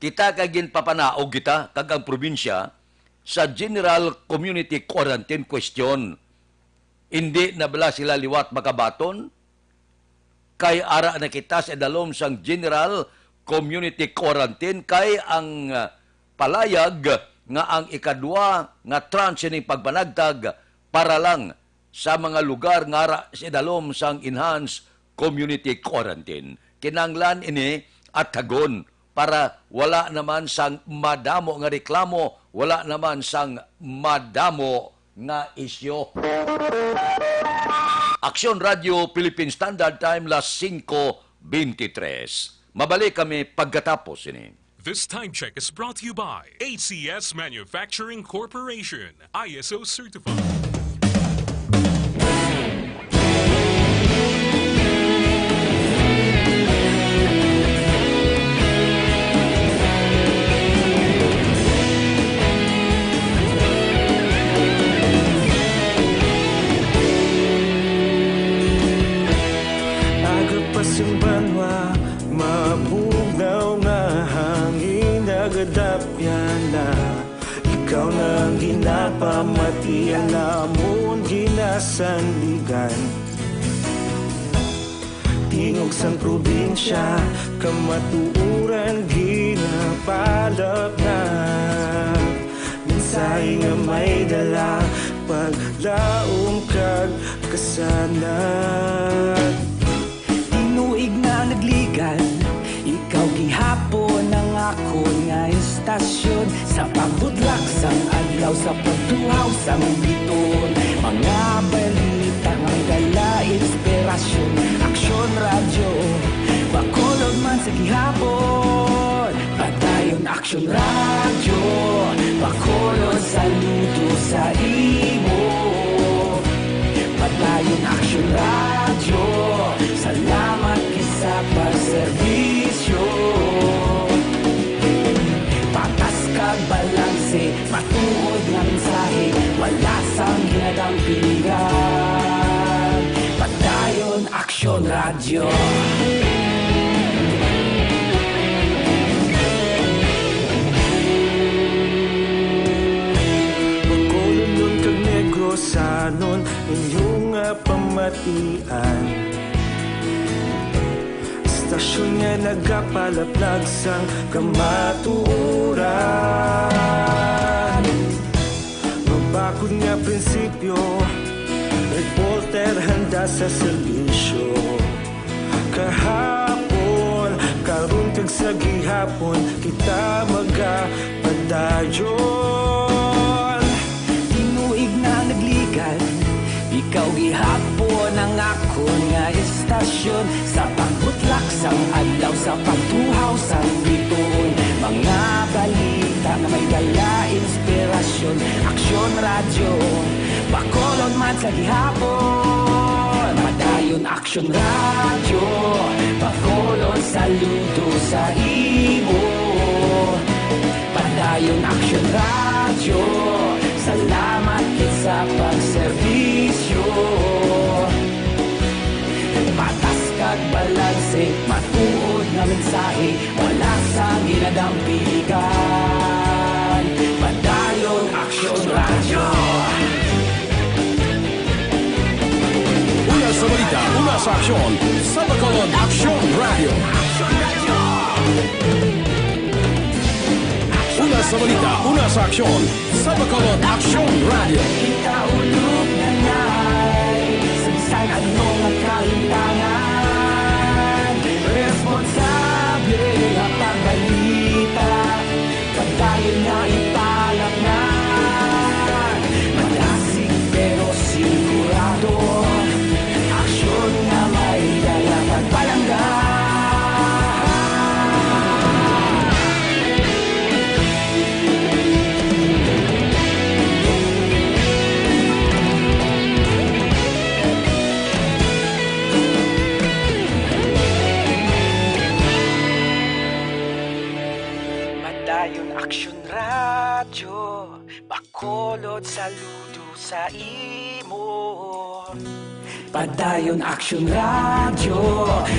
kita kagin papanaog kita kag ang probinsya sa General Community Quarantine question. Hindi na bala sila liwat makabaton? Kay ara na kita sa dalom sang General Community Quarantine kay ang palayag nga ang ikadwa nga tranche ning pagpanagtag para lang sa mga lugar nga ara sa dalom sang Enhanced Community Quarantine. Kinanglan ini at tagon para wala naman sang madamo nga reklamo, wala naman sang madamo nga isyo. Aksyon Radio Philippine Standard Time las 5:23. Mabalik kami pagkatapos ini. This time check is brought to you by ACS Manufacturing Corporation, ISO certified. Banwa, mabugaw nga hangin nagadapyan na ikaw na ginapamatian namon ginasandigan tingog sang probinsya kamatuuran ginapalap na minsay nga may dala paglaom kag kasanat Tuig na nagligan, ikaw gihapon ang ako nga istasyon sa pagbudlak sang adlaw sa pagtuhaw sang biton mga balita nga dala inspirasyon Aksyon Radio bakolog man sa gihapon padayon Aksyon Radio bakolog saludo sa imo padayon Aksyon Radio salamat sa pagserbisyo patas kag balanse matuod nga mensahe wala sang ginadampigan padayon Aksyon Radio Bacolod nun kag Negros sa danon inyong pamatian. Istasyon nga nagapalaplag sang kamatuuran. Mabakod nga prinsipyo, reporter handa sa serbisyo. Kahapon, karun kag sa gihapon, kita magapadayon. Tinuig na naglikan, ikaw gihapon ang akon nga istasyon. Sa pagbutlak sang adlaw, sa pagtuhaw sang bituon, mga balita na may dala inspirasyon. Aksyon radyo, bakolod man sa gihapon. Padayon Aksyon radyo, bakolod saludo sa imo. Padayon Aksyon radyo, salamat kit sa pagserbisyo. Patas kag balanse, matuod nga mensahe, wala sa ginadampikan. Padayon Aksyon radyo. Una sa balita, una sa aksyon, sa Bacolod Aksyon Radio. Una sa balita, una sa aksyon, sa Bacolod Aksyon Radio. Kita ulog na ngay, sansan anong nagkahintangan. Responsable nga pagbalita, pagdayon nga ipalaknan. Malasig pero sigurado, aksyon nga may dala pagpalanggan. Padayon Aksyon radyo, bakolod saludo sa imo. Padayon Aksyon radyo,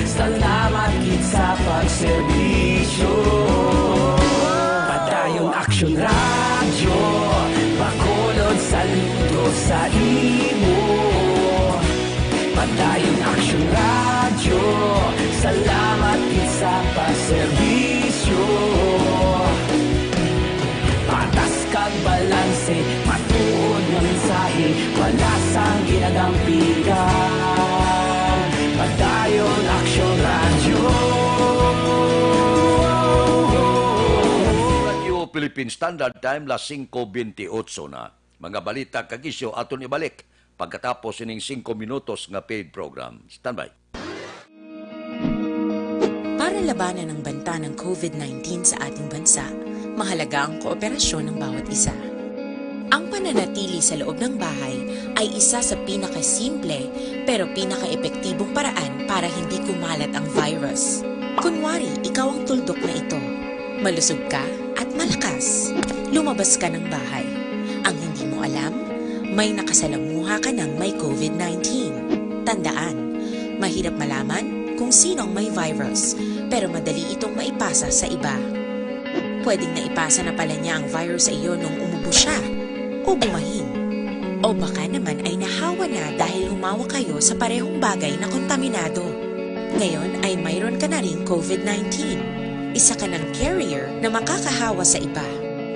salamat kit sa pagserbisyo. Padayon Aksyon radyo, bakolod saludo sa imo. Padayon Aksyon radyo, salamat kit sa pagserbisyo. Patas kag balanse, matuod nga mensahe, wala sang ginadampikan. Padayon Aksyon radyo. Radio Philippine Standard Time, las 5:28 na. Mga balita kag isyu aton ibalik pagkatapos ining 5 minutos nga paid program. Standby. Para labanan ang banta ng COVID-19 sa ating bansa, mahalaga ang kooperasyon ng bawat isa. Ang pananatili sa loob ng bahay ay isa sa pinakasimple pero pinaka-epektibong paraan para hindi kumalat ang virus. Kunwari, ikaw ang tuldok na ito. Malusog ka at malakas. Lumabas ka ng bahay. Ang hindi mo alam, may nakasalamuha ka ng may COVID-19. Tandaan, mahirap malaman kung sino ang may virus, pero madali itong maipasa sa iba. Pwedeng naipasa na pala niya ang virus sa iyo nung umubo siya o bumahin. O baka naman ay nahawa na dahil humawa kayo sa parehong bagay na kontaminado. Ngayon ay mayroon ka na ring COVID-19. Isa ka ng carrier na makakahawa sa iba.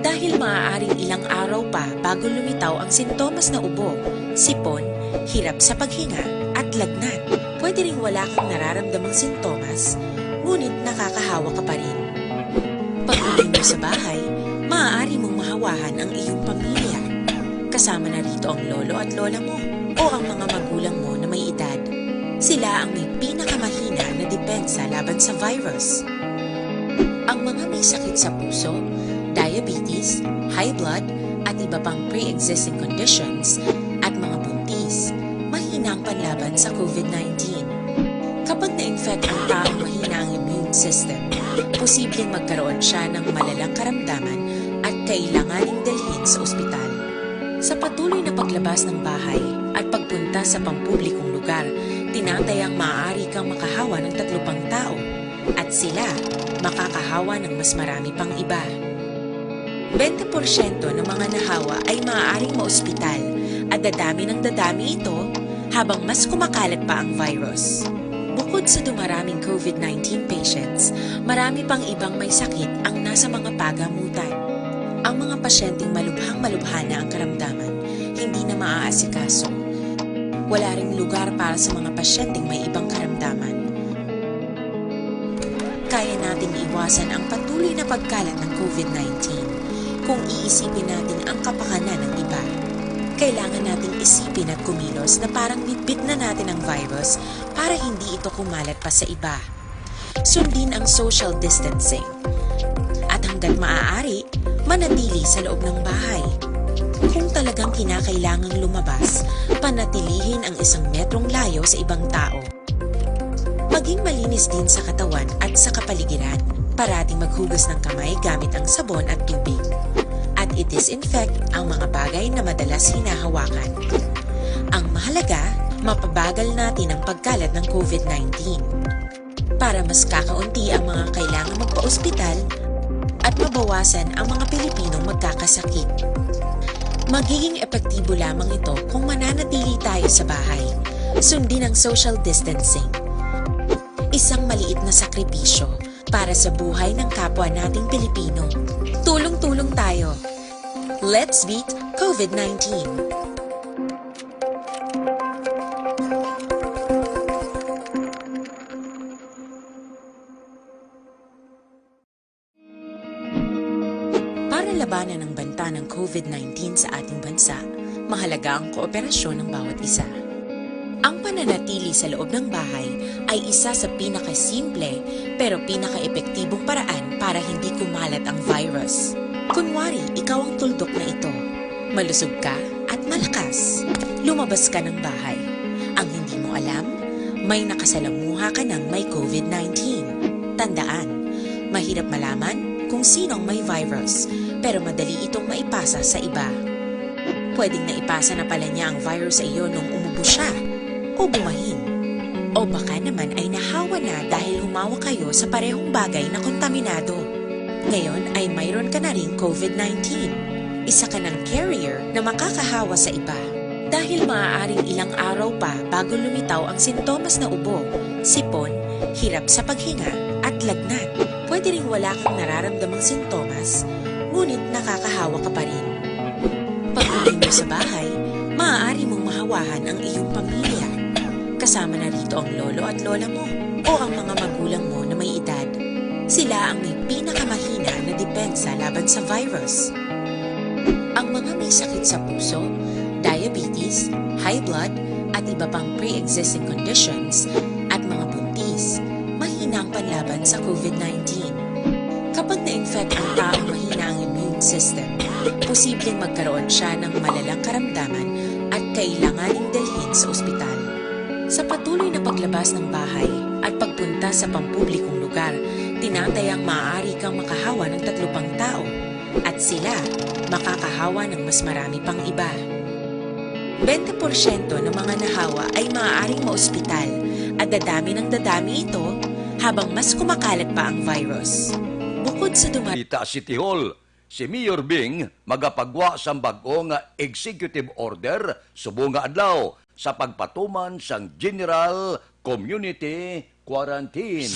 Dahil maaaring ilang araw pa bago lumitaw ang sintomas na ubo, sipon, hirap sa paghinga at lagnat. Pwede ring wala kang nararamdamang sintomas, ngunit nakakahawa ka pa rin. Pag-uwi mo sa bahay, maaari mong mahawahan ang iyong pamilya. Kasama na rito ang lolo at lola mo o ang mga magulang mo na may edad. Sila ang may pinakamahina na depensa laban sa virus. Ang mga may sakit sa puso, diabetes, high blood, at iba pang pre-existing conditions, at mga buntis, mahina ang panlaban sa COVID-19. Kapag na-infect ang taong mahina ang immune system, posibleng magkaroon siya ng malalang karamdaman at kailanganing dalhin sa ospital. Sa patuloy na paglabas ng bahay at pagpunta sa pampublikong lugar, tinatayang maaari kang makahawa ng 3 pang tao at sila makakahawa ng mas marami pang iba. 20% ng mga nahawa ay maaaring maospital at dadami ng dadami ito habang mas kumakalat pa ang virus. Bukod sa dumaraming COVID-19 patients, marami pang ibang may sakit ang nasa mga pagamutan. Ang mga pasyenteng malubhang-malubha na ang karamdaman, hindi na maaasikaso. Wala ring lugar para sa mga pasyenteng may ibang karamdaman. Kaya nating iwasan ang patuloy na pagkalat ng COVID-19 kung iisipin natin ang kapakanan ng iba. Kailangan nating isipin at kumilos na parang bitbit na natin ang virus para hindi ito kumalat pa sa iba. Sundin ang social distancing. At hanggat maaari, manatili sa loob ng bahay. Kung talagang kinakailangang lumabas, panatilihin ang 1 metrong layo sa ibang tao. Maging malinis din sa katawan at sa kapaligiran. Parating maghugas ng kamay gamit ang sabon at tubig. At i-disinfect ang mga bagay na madalas hinahawakan. Ang mahalaga, mapabagal natin ang pagkalat ng COVID-19 para mas kakaunti ang mga kailangang magpa-ospital at mabawasan ang mga Pilipinong magkakasakit. Magiging epektibo lamang ito kung mananatili tayo sa bahay. Sundin ang social distancing. Isang maliit na sakripisyo para sa buhay ng kapwa nating Pilipino. Tulong-tulong tayo. Let's beat COVID-19. Para labanan ang banta ng COVID-19 sa ating bansa, mahalaga ang kooperasyon ng bawat isa. Ang pananatili sa loob ng bahay ay isa sa pinakasimple pero pinaka-epektibong paraan para hindi kumalat ang virus. Kunwari, ikaw ang tuldok na ito. Malusog ka at malakas. Lumabas ka ng bahay. Ang hindi mo alam, may nakasalamuha ka ng may COVID-19. Tandaan, mahirap malaman kung sinong may virus, pero madali itong maipasa sa iba. Pwedeng naipasa na pala niya ang virus sa iyo nung umubo siya o bumahin. O baka naman ay nahawa na dahil humawa kayo sa parehong bagay na kontaminado. Ngayon ay mayroon ka na ring COVID-19. Isa ka ng carrier na makakahawa sa iba. Dahil maaaring ilang araw pa bago lumitaw ang sintomas na ubo, sipon, hirap sa paghinga at lagnat. Pwede ring wala kang nararamdamang sintomas, ngunit nakakahawa ka pa rin. Pag-uwi mo sa bahay, maaari mong mahawahan ang iyong pamilya. Kasama na rito ang lolo at lola mo o ang mga magulang mo na may edad. Sila ang may pinakamahina na depensa laban sa virus. Ang mga may sakit sa puso, diabetes, high blood, at iba pang pre-existing conditions at mga buntis, mahina ang panlaban sa COVID-19. Kapag na-infect ang taong mahina ang immune system, posibleng magkaroon siya ng malalang karamdaman at kailanganing dalhin sa ospital. Sa patuloy na paglabas ng bahay at pagpunta sa pampublikong lugar, tinatayang maaari kang makahawa ng 3 pang tao at sila makakahawa ng mas marami pang iba. 20% ng mga nahawa ay maaaring maospital at dadami ng dadami ito habang mas kumakalat pa ang virus. Bukod sa Dita City Hall, si Mayor Bing magapagwa sa bag-o nga executive order subong nga adlaw sa pagpatuman sang General Community Quarantine.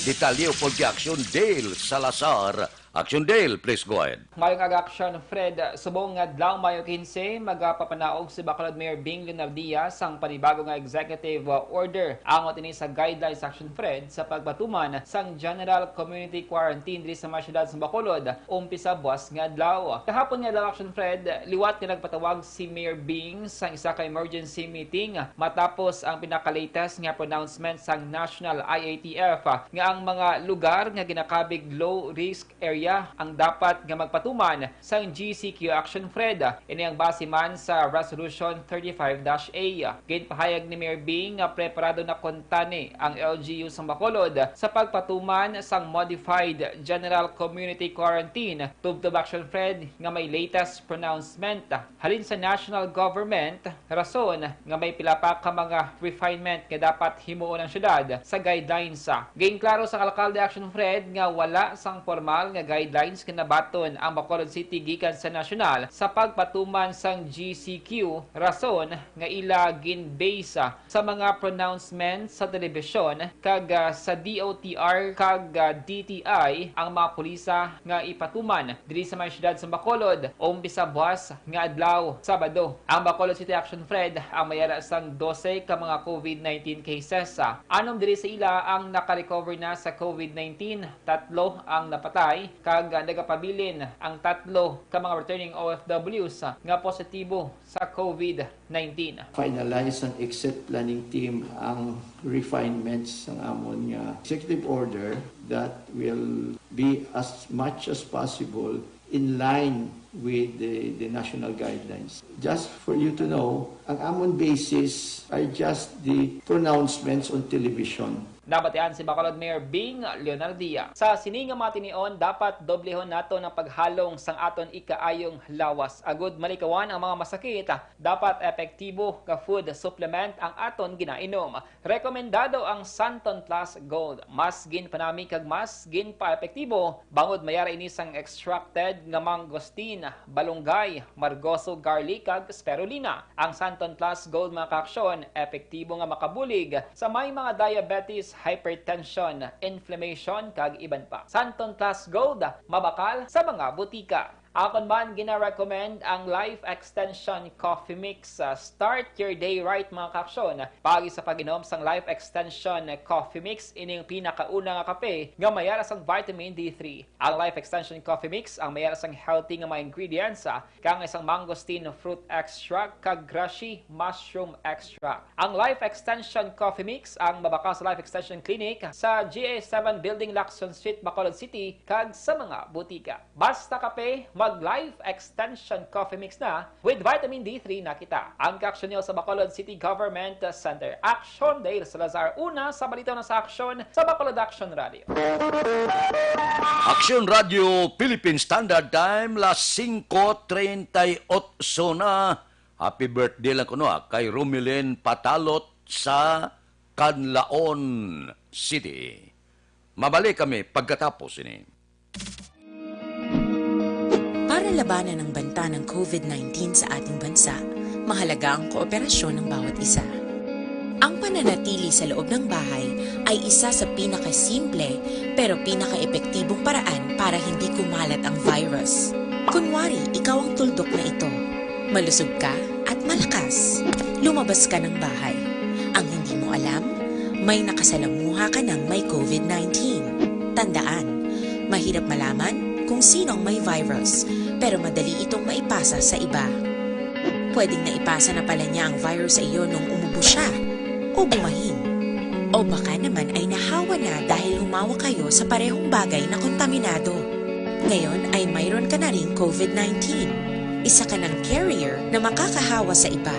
Detalye po kay Action Dale Salazar. Action Dale, please go ahead. Mayong action, Fred, subong nga adlaw Mayo 15, magapapanaog si Bacolod Mayor Bing Leonardia sang panibagong nga executive order angot ini sa guidelines Action Fred sa pagpatuman sang General Community Quarantine diri sa mga syudad sa Bacolod umpisa buwas nga adlaw. Kahapon nga adlaw Action Fred, liwat nga nagpatawag si Mayor Bing sang isa ka emergency meeting matapos ang pinaka-latest nga pronouncement sang National IATF nga ang mga lugar nga ginakabig low risk area ang dapat nga magpatuman sa GCQ Action Fred. Ini ang base man sa Resolution 35-A. Ginpahayag ni Mayor Bing nga preparado na kontani ang LGU sa Bacolod sa pagpatuman sang Modified General Community Quarantine tubtob Action Fred nga may latest pronouncement. Halin sa national government, rason nga may pila pa ka mga refinement nga dapat himuon ang syudad sa guidelines. Gain klaro sa alkalde Action Fred nga wala sang formal nga guidelines kinabaton ang Bacolod City gikan sa nasyonal sa pagpatuman sang GCQ rason nga ila ginbase sa mga pronouncements sa telebisyon kag sa DOTR kag DTI ang mga pulisa nga ipatuman diri sa mga syudad sa Bacolod umpisa buwas nga adlaw Sabado. Ang Bacolod City Action Fred ang mayara sang 12 ka mga COVID-19 cases. Anom diri sa ila ang naka-recover na sa COVID-19, 3 ang napatay kag nagapabilin ang 3 ka mga returning OFWs nga positibo sa COVID-19. Finalize ang exit planning team ang refinements ng amon nga executive order that will be as much as possible in line with the national guidelines. Just for you to know, ang amon basis are just the pronouncements on television. Nabatian si Bacolod Mayor Bing Leonardia. Sa sininga matinion, dapat doblehon nato ng paghalong sang aton ikaayong lawas. Agud malikawan ang mga masakit, dapat epektibo ka food supplement ang aton ginainom. Rekomendado ang Santon Plus Gold. Mas ginpanami kag mas ginpa-epektibo bangod mayara ini sang extracted nga mangosteen, balunggay, margoso garlic kag spirulina. Ang Santon Plus Gold mga kaaksyon, epektibo nga makabulig sa may mga diabetes, hypertension, inflammation, kag iban pa. Santon Plus Gold, mabakal sa mga butika. Akon man gina-recommend ang Life Extension Coffee Mix. Start your day right mga kaaksyon. Pagi sa pag-inom sang Life Extension Coffee Mix, ining pinakauna nga kape nga mayara sang vitamin D3. Ang Life Extension Coffee Mix ang mayara sang healthy nga mga ingredients kang isang mangosteen fruit extract kag grashi mushroom extract. Ang Life Extension Coffee Mix ang mabaka sa Life Extension Clinic sa GA7 Building, Lacson Street, Bacolod City kag sa mga butika. Basta kape, mag-Life Extension Coffee Mix na with vitamin D3 na kita. Ang kaaksyon niyo sa Bacolod City Government Center. Action Dale Salazar, una sa balita na sa aksyon sa Bacolod Action Radio. Action Radio Philippine Standard Time, las 5:38 na. Happy birthday lang kuno kay Romilin Patalot sa Canlaon City. Mabalik kami pagkatapos ini. Para labanan ang banta ng COVID-19 sa ating bansa, mahalaga ang kooperasyon ng bawat isa. Ang pananatili sa loob ng bahay ay isa sa pinakasimple pero pinaka-epektibong paraan para hindi kumalat ang virus. Kunwari, ikaw ang tuldok na ito. Malusog ka at malakas. Lumabas ka ng bahay. Ang hindi mo alam, may nakasalamuha ka ng may COVID-19. Tandaan, mahirap malaman kung sino ang may virus, pero madali itong maipasa sa iba. Pwedeng naipasa na pala niya ang virus sa iyo nung umubo siya, o bumahin. O baka naman ay nahawa na dahil humawa kayo sa parehong bagay na kontaminado. Ngayon ay mayroon ka na ring COVID-19. Isa ka ng carrier na makakahawa sa iba.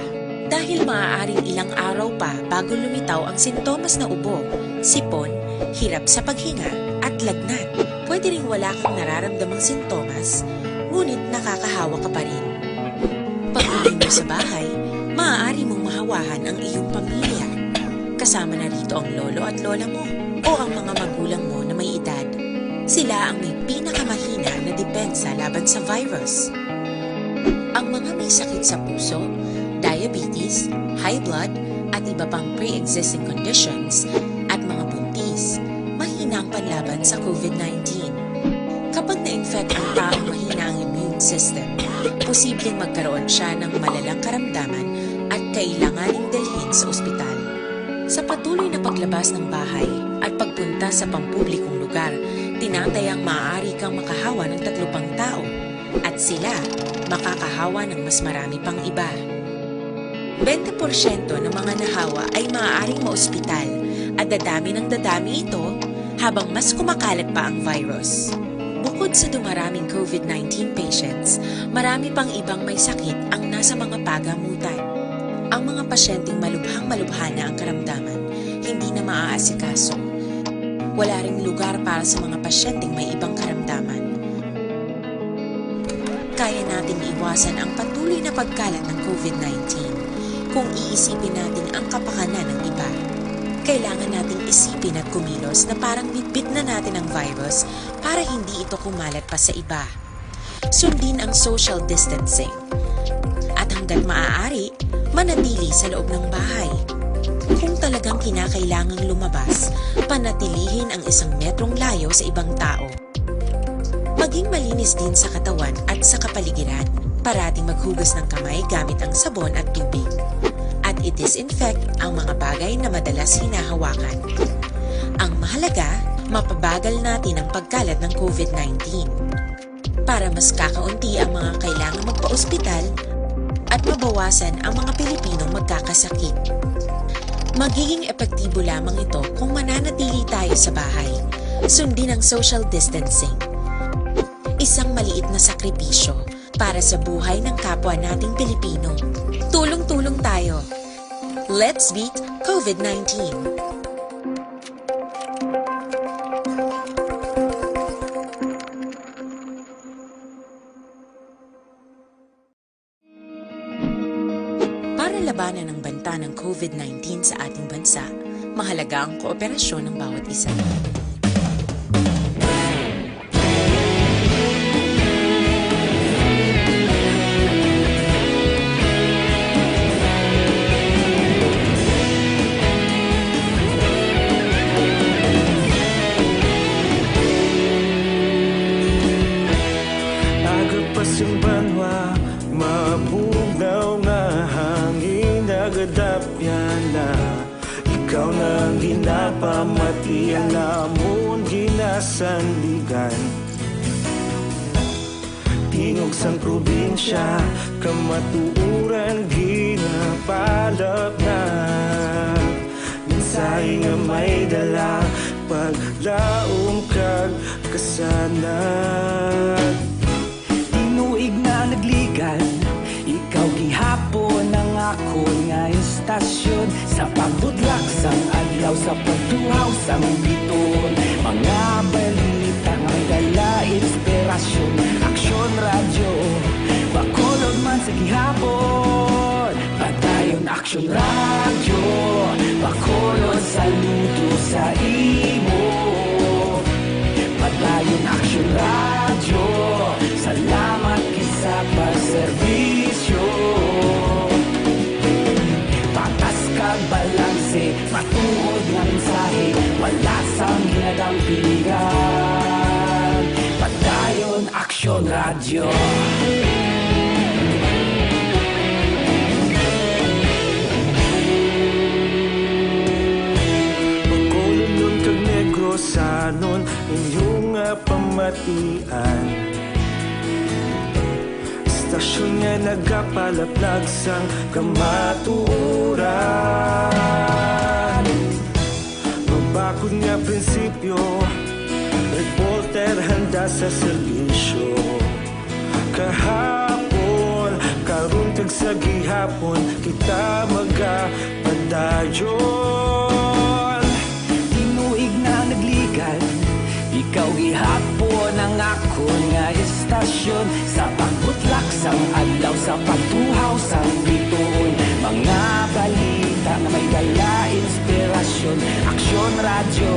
Dahil maaaring ilang araw pa bago lumitaw ang sintomas na ubo, sipon, hirap sa paghinga, at lagnat. Pwede ring wala kang nararamdamang sintomas, ngunit nakakahawa ka pa rin. Pag-uwi mo sa bahay, maaari mong mahawahan ang iyong pamilya. Kasama na rito ang lolo at lola mo o ang mga magulang mo na may edad. Sila ang may pinakamahina na depensa laban sa virus. Ang mga may sakit sa puso, diabetes, high blood, at iba pang pre-existing conditions, at mga buntis, mahina ang panlaban sa COVID-19. Kapag na-infect ang taong mahina ang immune system, posibleng magkaroon siya ng malalang karamdaman at kailanganing dalhin sa ospital. Sa patuloy na paglabas ng bahay at pagpunta sa pampublikong lugar, tinatayang maaari kang makahawa ng 3 pang tao at sila makakahawa ng mas marami pang iba. 20% ng mga nahawa ay maaaring maospital at dadami ng dadami ito habang mas kumakalat pa ang virus. Bukod sa dumaraming COVID-19 patients, marami pang ibang may sakit ang nasa mga pagamutan. Ang mga pasyenteng malubhang-malubha na ang karamdaman, hindi na maaasikaso. Wala ring lugar para sa mga pasyenteng may ibang karamdaman. Kaya nating iwasan ang patuloy na pagkalat ng COVID-19 kung iisipin natin ang kapakanan ng iba. Kailangan nating isipin at kumilos na parang bitbit na natin ang virus para hindi ito kumalat pa sa iba. Sundin ang social distancing. At hanggat maaari, manatili sa loob ng bahay. Kung talagang kinakailangang lumabas, panatilihin ang 1 metrong layo sa ibang tao. Maging malinis din sa katawan at sa kapaligiran. Parating maghugas ng kamay gamit ang sabon at tubig. At i-disinfect ang mga bagay na madalas hinahawakan. Ang mahalaga, mapabagal natin ang pagkalat ng COVID-19 para mas kakaunti ang mga kailangang magpa-ospital at mabawasan ang mga Pilipinong magkakasakit. Magiging epektibo lamang ito kung mananatili tayo sa bahay. Sundin ang social distancing. Isang maliit na sakripisyo para sa buhay ng kapwa nating Pilipino. Tulong-tulong tayo. Let's beat COVID-19. Para labanan ang banta ng COVID-19 sa ating bansa, mahalaga ang kooperasyon ng bawat isa. Yung banwa, mabugnaw nga hangin nagadapyan na ikaw nang ginapamati ang namon ginasandigan. Tingog sang probinsya, kamatuuran ginapalap na mensahe nga may dala, paglaom kag kasanag. Nagligan, ikaw gihapon ang ako nga istasyon sa pagbudlak sang adlaw sa pagtuhaw sang biton. Mga balita nga dala inspirasyon, aksyon radyo, bakolod man sa gihapon. Padayon aksyon radyo, bakolod saludo sa imo. Padayon aksyon radyo, salamat sa pagserbisyo. Patas kag balanse, matuod nga mensahe, wala sang ginadang piligan. Padayon aksyon radyo. Pagkulunod kag Negrosanon, inyong pamatian. Stasyon nga nagapalaplag sang kamatuuran. Mabakod nga prinsipyo, reporter handa sa serbisyo. Kahapon, karon kag sa gihapon, kita magapadayon. Tinuig na nagligan, ikaw gihapon ang ako nga istasyon sa pagbutlak sang adlaw sa pagtuhaw sang biton. Mga balita na may dala inspirasyon, aksyon radyo,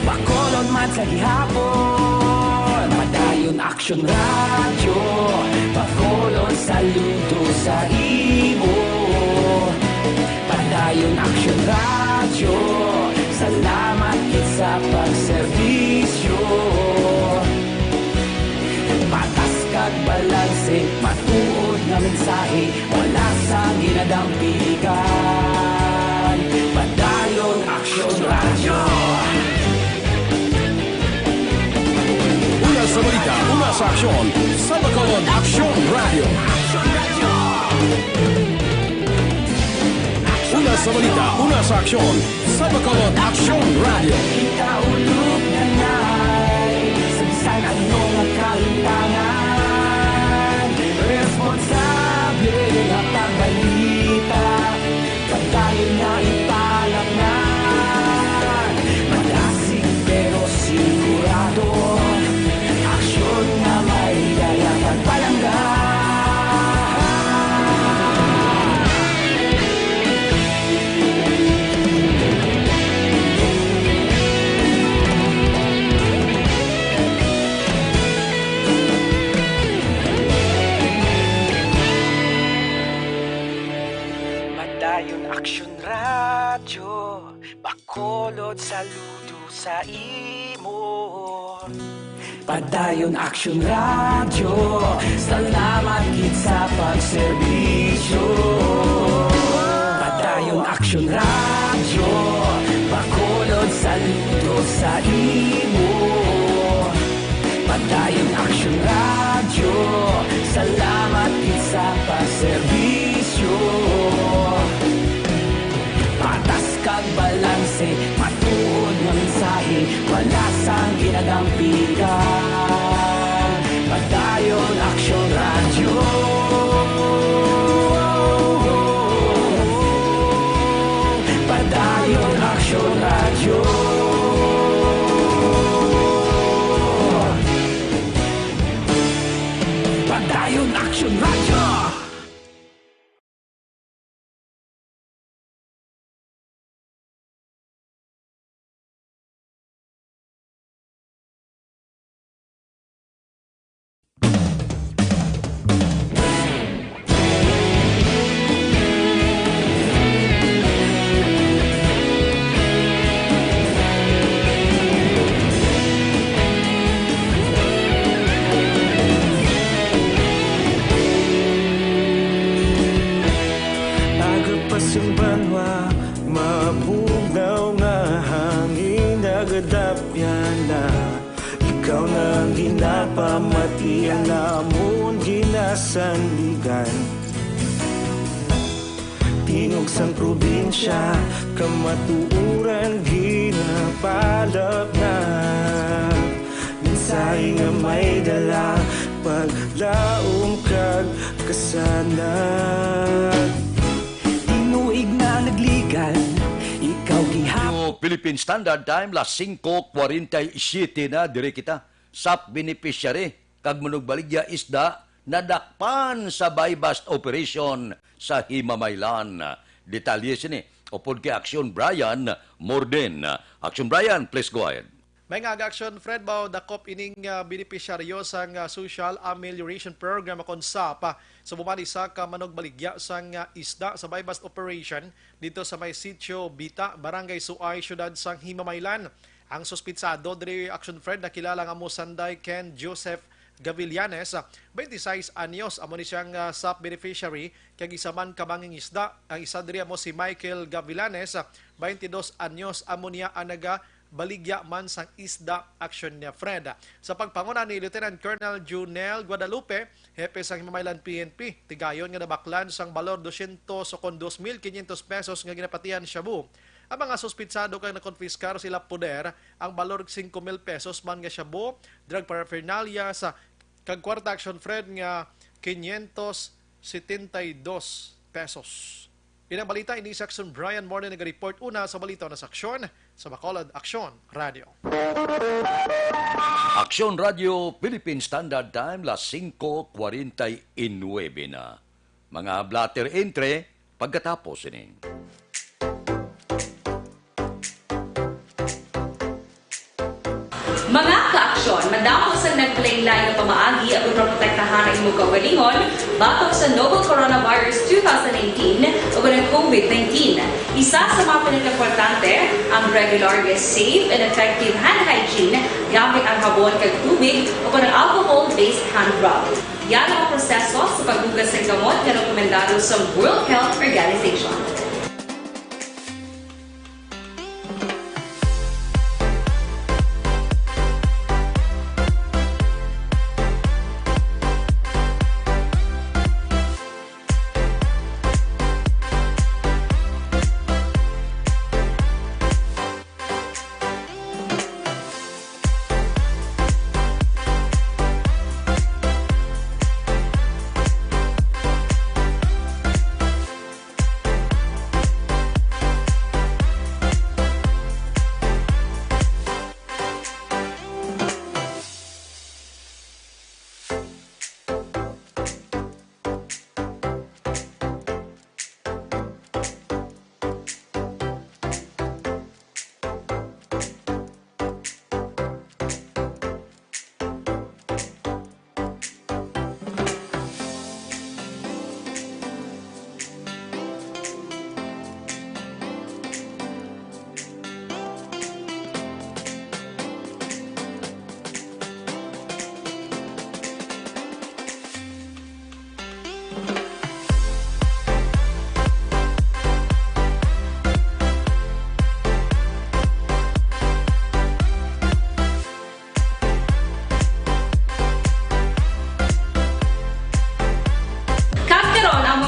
bakolod man sa gihapon. Padayon aksyon radyo, bakolod saludo sa imo. Padayon aksyon radyo, salamat kit sa pagserbisyo. Patas kag balanse, matuod nga mensahe, wala sang ginadang piligan. Padayon aksyon radyo. Una sa balita, una sa aksyon, sa Bacolod Aksyon Radio. Una sa balita, una sa aksyon, sa Bacolod Aksyon Radio. Ikaulog na na'y sabisan ano nga kahitangan. Responsable nga pagbalita, pagtayo na ipalaknan. Malasig pero sigurado, aksyon nga may dala pagpalanggan. Action Radio, bakolod saludo sa imo. Padayon Action Radio, salamat gid sa pagserbisyo. Padayon Action Radio, bakolod saludo sa imo. Padayon Action Radio, salamat gid sa pagserbisyo. Patas kag balanse, matuod nga mensahe, wala sang ginagampikan. Padayon Action Radio. Padayon Action Radio. Padayon Action Radio. Pamatian namon ginasandigan. Tinog sang probinsya, kamatuuran ginapalap na. Minsay nga may dala, paglaom kag kasanag. Tinuig na nagligan, ikaw gihap. Philippine Standard Time, las 5:47 na, dire kita. SAP beneficiary, kag manugbaligya isda, nadakpan sa buy-bust operation sa Himamaylan. Detalye sini, upod kay Action Brian Morden. Action Brian, please go ahead. May nga action Fred Bao dakop ining beneficiaryo sang Social Amelioration Program akon SAP sa bumali sa manugbaligya sang isda sa buy-bust operation dito sa may sitio Bita, Barangay Suay, Syudad sang Himamaylan. Ang suspitsado diri Action Fred na kilala nga mo Sanday Ken Joseph Gavillanes, 26 anyos, amo ni siyang SAP beneficiary, kag isa man kabanging isda. Ang isa diri mo si Michael Gavillanes, 22 anyos, amo niya anaga baligya man sang isda action niya Fred. Sa pagpanguna ni Lieutenant Colonel Junel Guadalupe, hepe sang Himamaylan PNP, tigayon nga nabaklan sang balor 200 o 2,500 pesos nga ginapatian shabu. Ang mga suspitsado kay nakonfiskar sila poder ang balor 5,000 pesos man nga shabu, drug paraphernalia sa kag kwarta action Fred nga 572 pesos. Inang balita ini sa Action Brian Morning nag-report una sa balita na saksyon sa Bacolod Action Radio. Action Radio Philippine Standard Time, las 5:49 na. Mga blatter entry pagkatapos ini. Mga ka-aksyon, madamo sa naglaylay na pamaagi at protektahan ang imong kaugalingon batok sa novel coronavirus 2018 o ng COVID-19. Isa sa mga pinaka-importante ang regular, safe, and effective hand hygiene gamit ang habon kag tubig o ng alcohol-based hand rub. Yan ang proseso sa paghugas ng gamot na rekomendado sa World Health Organization.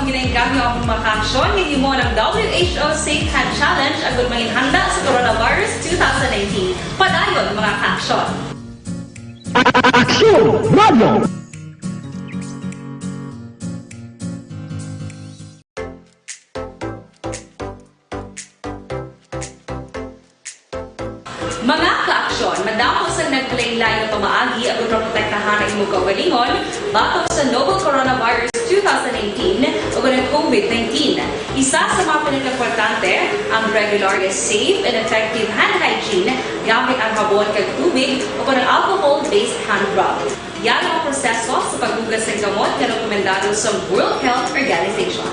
ginenggamyo ang mga aksyon ngayon mo ng WHO Safe Hand Challenge agad maging handa sa Coronavirus 2019. Padayon mga aksyon. Aksyon Radio! Mga ka-aksyon, madamo sa nagpalaylay na pamaagi ang protektahan ang imong kaugalingon batok sa novel coronavirus 2018 o ng COVID-19. Isa sa mga pinaka-importante ang regular, safe, and effective hand hygiene gamit ang habon kag tubig o ng alcohol-based hand rub. Yan ang proseso sa paghugas ng gamot na rekomendado sa World Health Organization.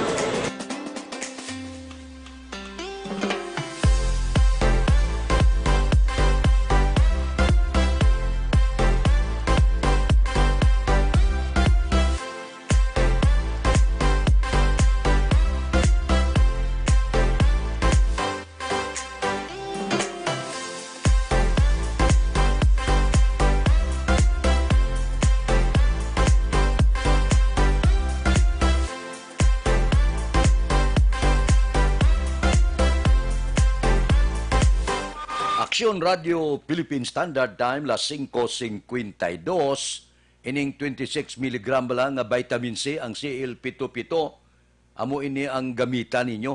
Aksyon Radio Philippine Standard Time las 5:52 ining 26 mg lang nga vitamin C ang CL7-7 amo ini ang gamitan ninyo.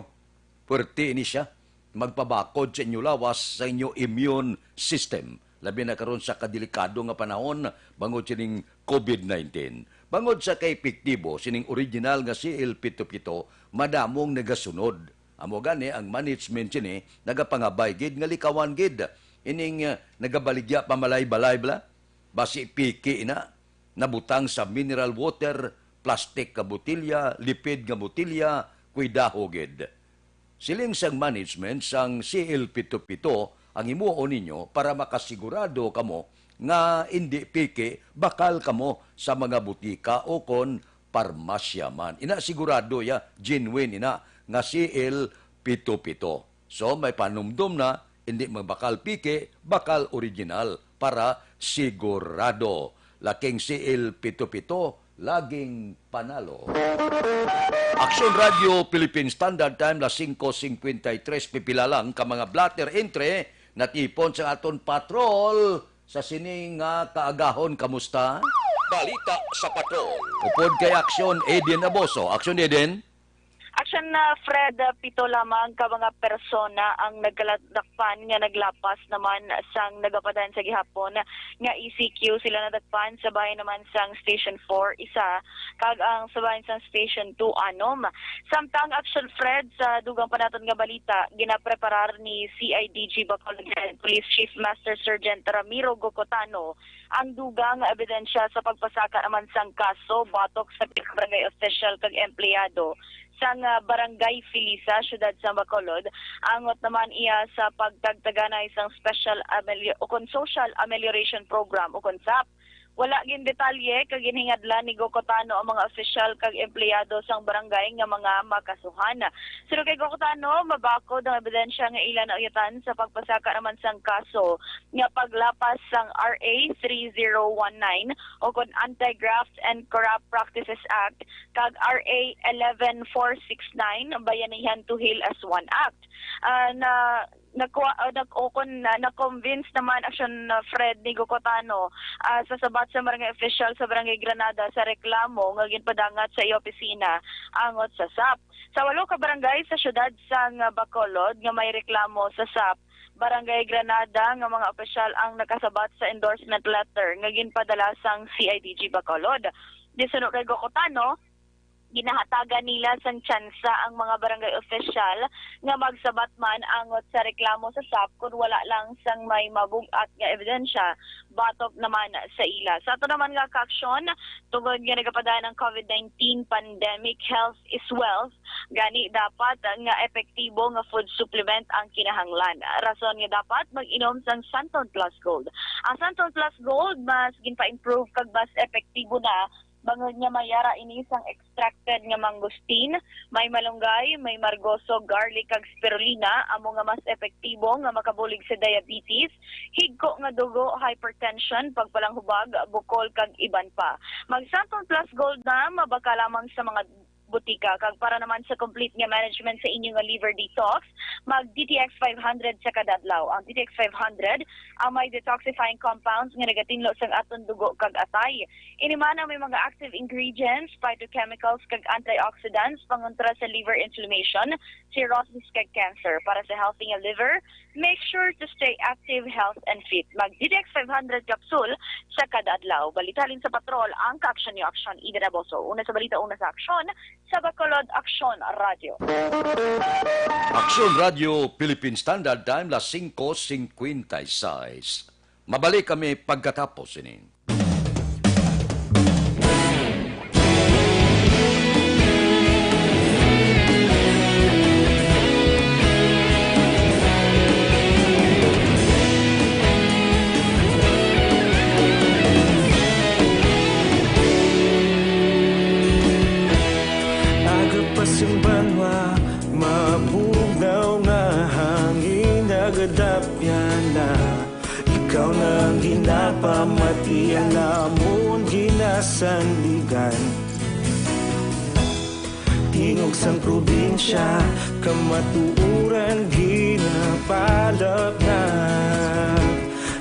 Puwerte ini siya magpabakod sa inyo lawas sa inyo immune system. Labi na karon sa kadelikado nga panahon bangod sining COVID-19. Bangod sa kaepektibo sining original nga CL7-7 madamong nagasunod. Amo gani ang management sini nagapangabay gid nga likawan gid ining nagabaligya pamalay-balay bla basi piki ina nabutang sa mineral water, plastic ka botilya, lipid nga botilya, kuidaho gid. Siling sang management sang CL7-7 ang imuo ninyo para makasigurado kamo nga hindi piki bakal kamo sa mga butika o kon parmasya man. Ina sigurado ya genuine ina nga CL7-7. So may panumdum na hindi magbakal pike, bakal original para sigurado. Laking CL7-7, laging panalo. Aksyon Radio Philippine Standard Time las 5:53 pipila lang ka mga blatter entry natipon sa aton patrol sa sining kaagahon. Kamusta? Balita sa patrol. Upod kay Aksyon Eden Aboso. Aksyon Eden? Action na Fred, pito lamang ka mga persona ang nagkalakpan nga naglapas naman sang nagapadan sa gihapon nga ECQ sila nadakpan sa bahay naman sang Station 4 isa kag ang sa bahay sang Station 2 anom. Samtang Action Fred sa dugang panaton nga balita ginapreparar ni CIDG Bacolod Police Chief Master Sergeant Ramiro Gocotano ang dugang ebidensya sa pagpasaka naman sang kaso batok sa barangay official kag empleyado sang Barangay Filisa, Syudad sa Bacolod. Angot naman iya sa pagtagtaganay sang Special Social Amelioration Program o KONSAP. Wala gin detalye kag ginhingadlan ni Gocotano ang mga opisyal kag empleyado sang barangay nga mga makasuhan. Pero kay Gocotano, mabakod ang ebidensya nga ilan na uyatan sa pagpasaka naman sang kaso nga paglapas sang RA 3019 o kon Anti-Graft and Corrupt Practices Act kag RA 11469 Bayanihan to Heal as One Act. Na-convince naman Action Fred ni Gocotano sa sabat sa barangay official sa Barangay Granada sa reklamo nga ginpadangat sa opisina angot sa SAP. Sa 8 ka barangay sa syudad sang Bacolod nga may reklamo sa SAP, Barangay Granada nga mga opisyal ang nakasabat sa endorsement letter nga ginpadala sang CIDG Bacolod. Disunod kay Gocotano, ginahatagan nila sang tsansa ang mga barangay official nga magsabat man angot sa reklamo sa SAP kung wala lang sang may mabugat nga ebidensya batok naman sa ila. Sa ato naman nga kaaksyon, tungod nga nagapadaan ng COVID-19 pandemic, health is wealth, gani dapat nga epektibo nga food supplement ang kinahanglan. Rason nga dapat mag-inom sang Santon Plus Gold. Ang Santon Plus Gold mas ginpa-improve kag mas epektibo na bangod nga mayara ini sang extracted nga mangosteen, may malunggay, may margoso, garlic kag spirulina amo nga mas epektibo nga makabulig sa diabetes, higko nga dugo, hypertension, pagpalanghubag, bukol kag iban pa. Mag Santon Plus Gold na mabaka lamang sa mga butika. Kag para naman sa complete nga management sa inyong liver detox, mag DTX 500 sa kadadlaw. Ang DTX 500 ang may detoxifying compounds nga nagatinlo sa aton dugo kag atay. Inimana may mga active ingredients, phytochemicals kag antioxidants pangontra sa liver inflammation, cirrhosis kag cancer. Para sa healthy nga liver, make sure to stay active, health and fit. Mag DTX 500 capsule sa kadadlaw. Balitalin sa patrol ang ka-aksyon ni Aksyon Ida Raboso. Una sa balita, una sa aksyon sa Bacolod Aksyon Radio. Aksyon Radio Philippine Standard Time las 5:56. Mabalik kami pagkatapos ini. Pasimbanwa, mabugnaw nga hangin nagadapyan na. Ikaw na ginapamatian namon ginasandigan. Tingog sang probinsya, kamatuuran ginapalap na.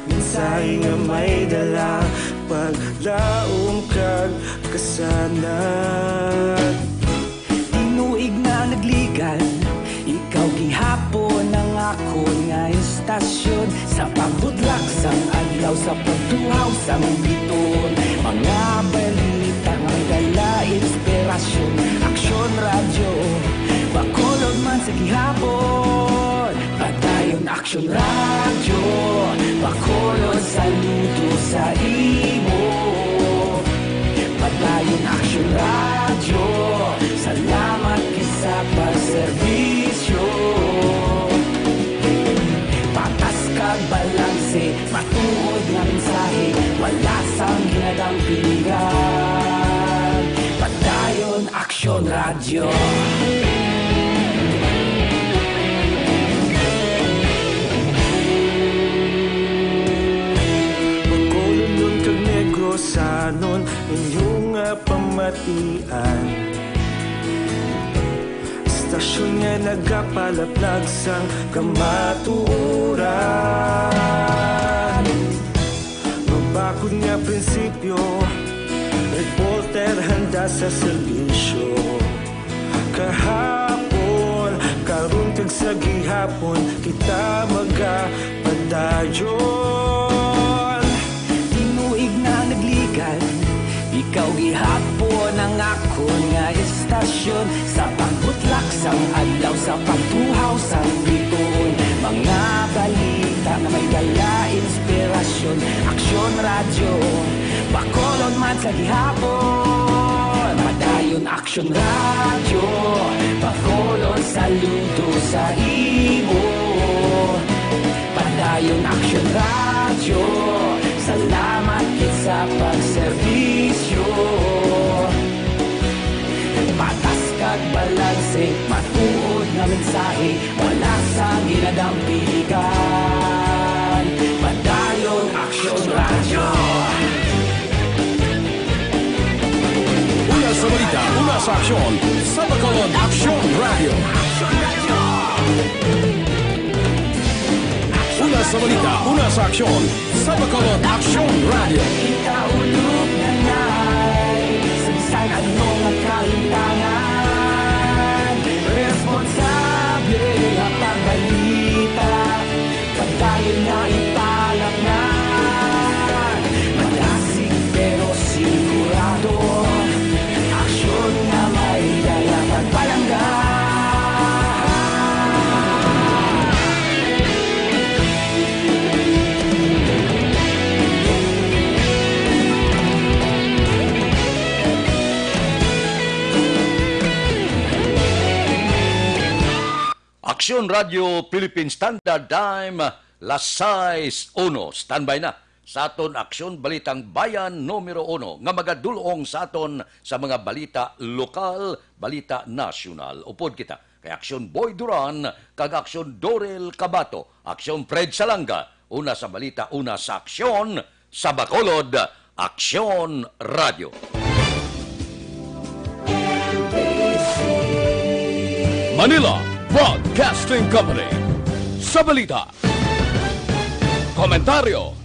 Minsay nga may dala, paglaom kag kasanat. Tinuig na nagligan, ikaw gihapon ang ako nga istasyon. Sa pagbudlak sang adlaw, sa pagtuhaw sang biton. Mga balita nga dala inspirasyon. Aksyon Radio, Bacolod man sa gihapon. Padayon Aksyon Radio, Bacolod saludo sa imo. Padayon Aksyon Radio, salamat kisa pagserbisyo. Patas kag balanse, matuod nga mensahe, wala sang ginadampingan. Padayon Aksyon Radio. Bacolod nun kag Negrosanon, inyong pamatian. Stasyon nga nagapalaplag sang kamatuoran. Mabakod nga prinsipyo, reporter handa sa serbisyo. Kahapon, karon kag sa gihapon, kita magapadayon. Tinuig na nagligan, ikaw gihapon ang ako nga istasyon. Sa pagbutlak sang adlaw, sa pagtuhaw sang biton. Mga balita na may dala inspirasyon. Aksyon Radio, Bacolod man sa gihapon. Padayon Aksyon Radio, Bacolod saludo sa imo. Padayon Aksyon Radio, salamat sa pagserbisyo. Patas kag balanse, matuod nga mensahe, wala sang ginadampingan. Padayon Aksyon Radio. Una sa balita, una sa aksyon, sa Bacolod Aksyon Radio. Una sa balita, una sa aksyon, sa Bacolod Aksyon Radio. Ikaulog na na'y sansan ano nga kaintangan. Responsable nga pagbalita, pagdayon na ipalak na. Malasig pero sigurado, aksyon nga may dala pagpalanggan. Aksyon Radio Philippine Standard Time, las 6:01. Standby na sa aton Aksyon Balitang Bayan numero 1 nga magadulong sa aton sa mga balita lokal, balita nasyonal. Upod kita kay Aksyon Boy Duran, kag Aksyon Dorel Cabato, Aksyon Fred Salanga. Una sa balita, una sa aksyon sa Bacolod Aksyon Radio. Manila Broadcasting Company. Sa balita, komentaryo,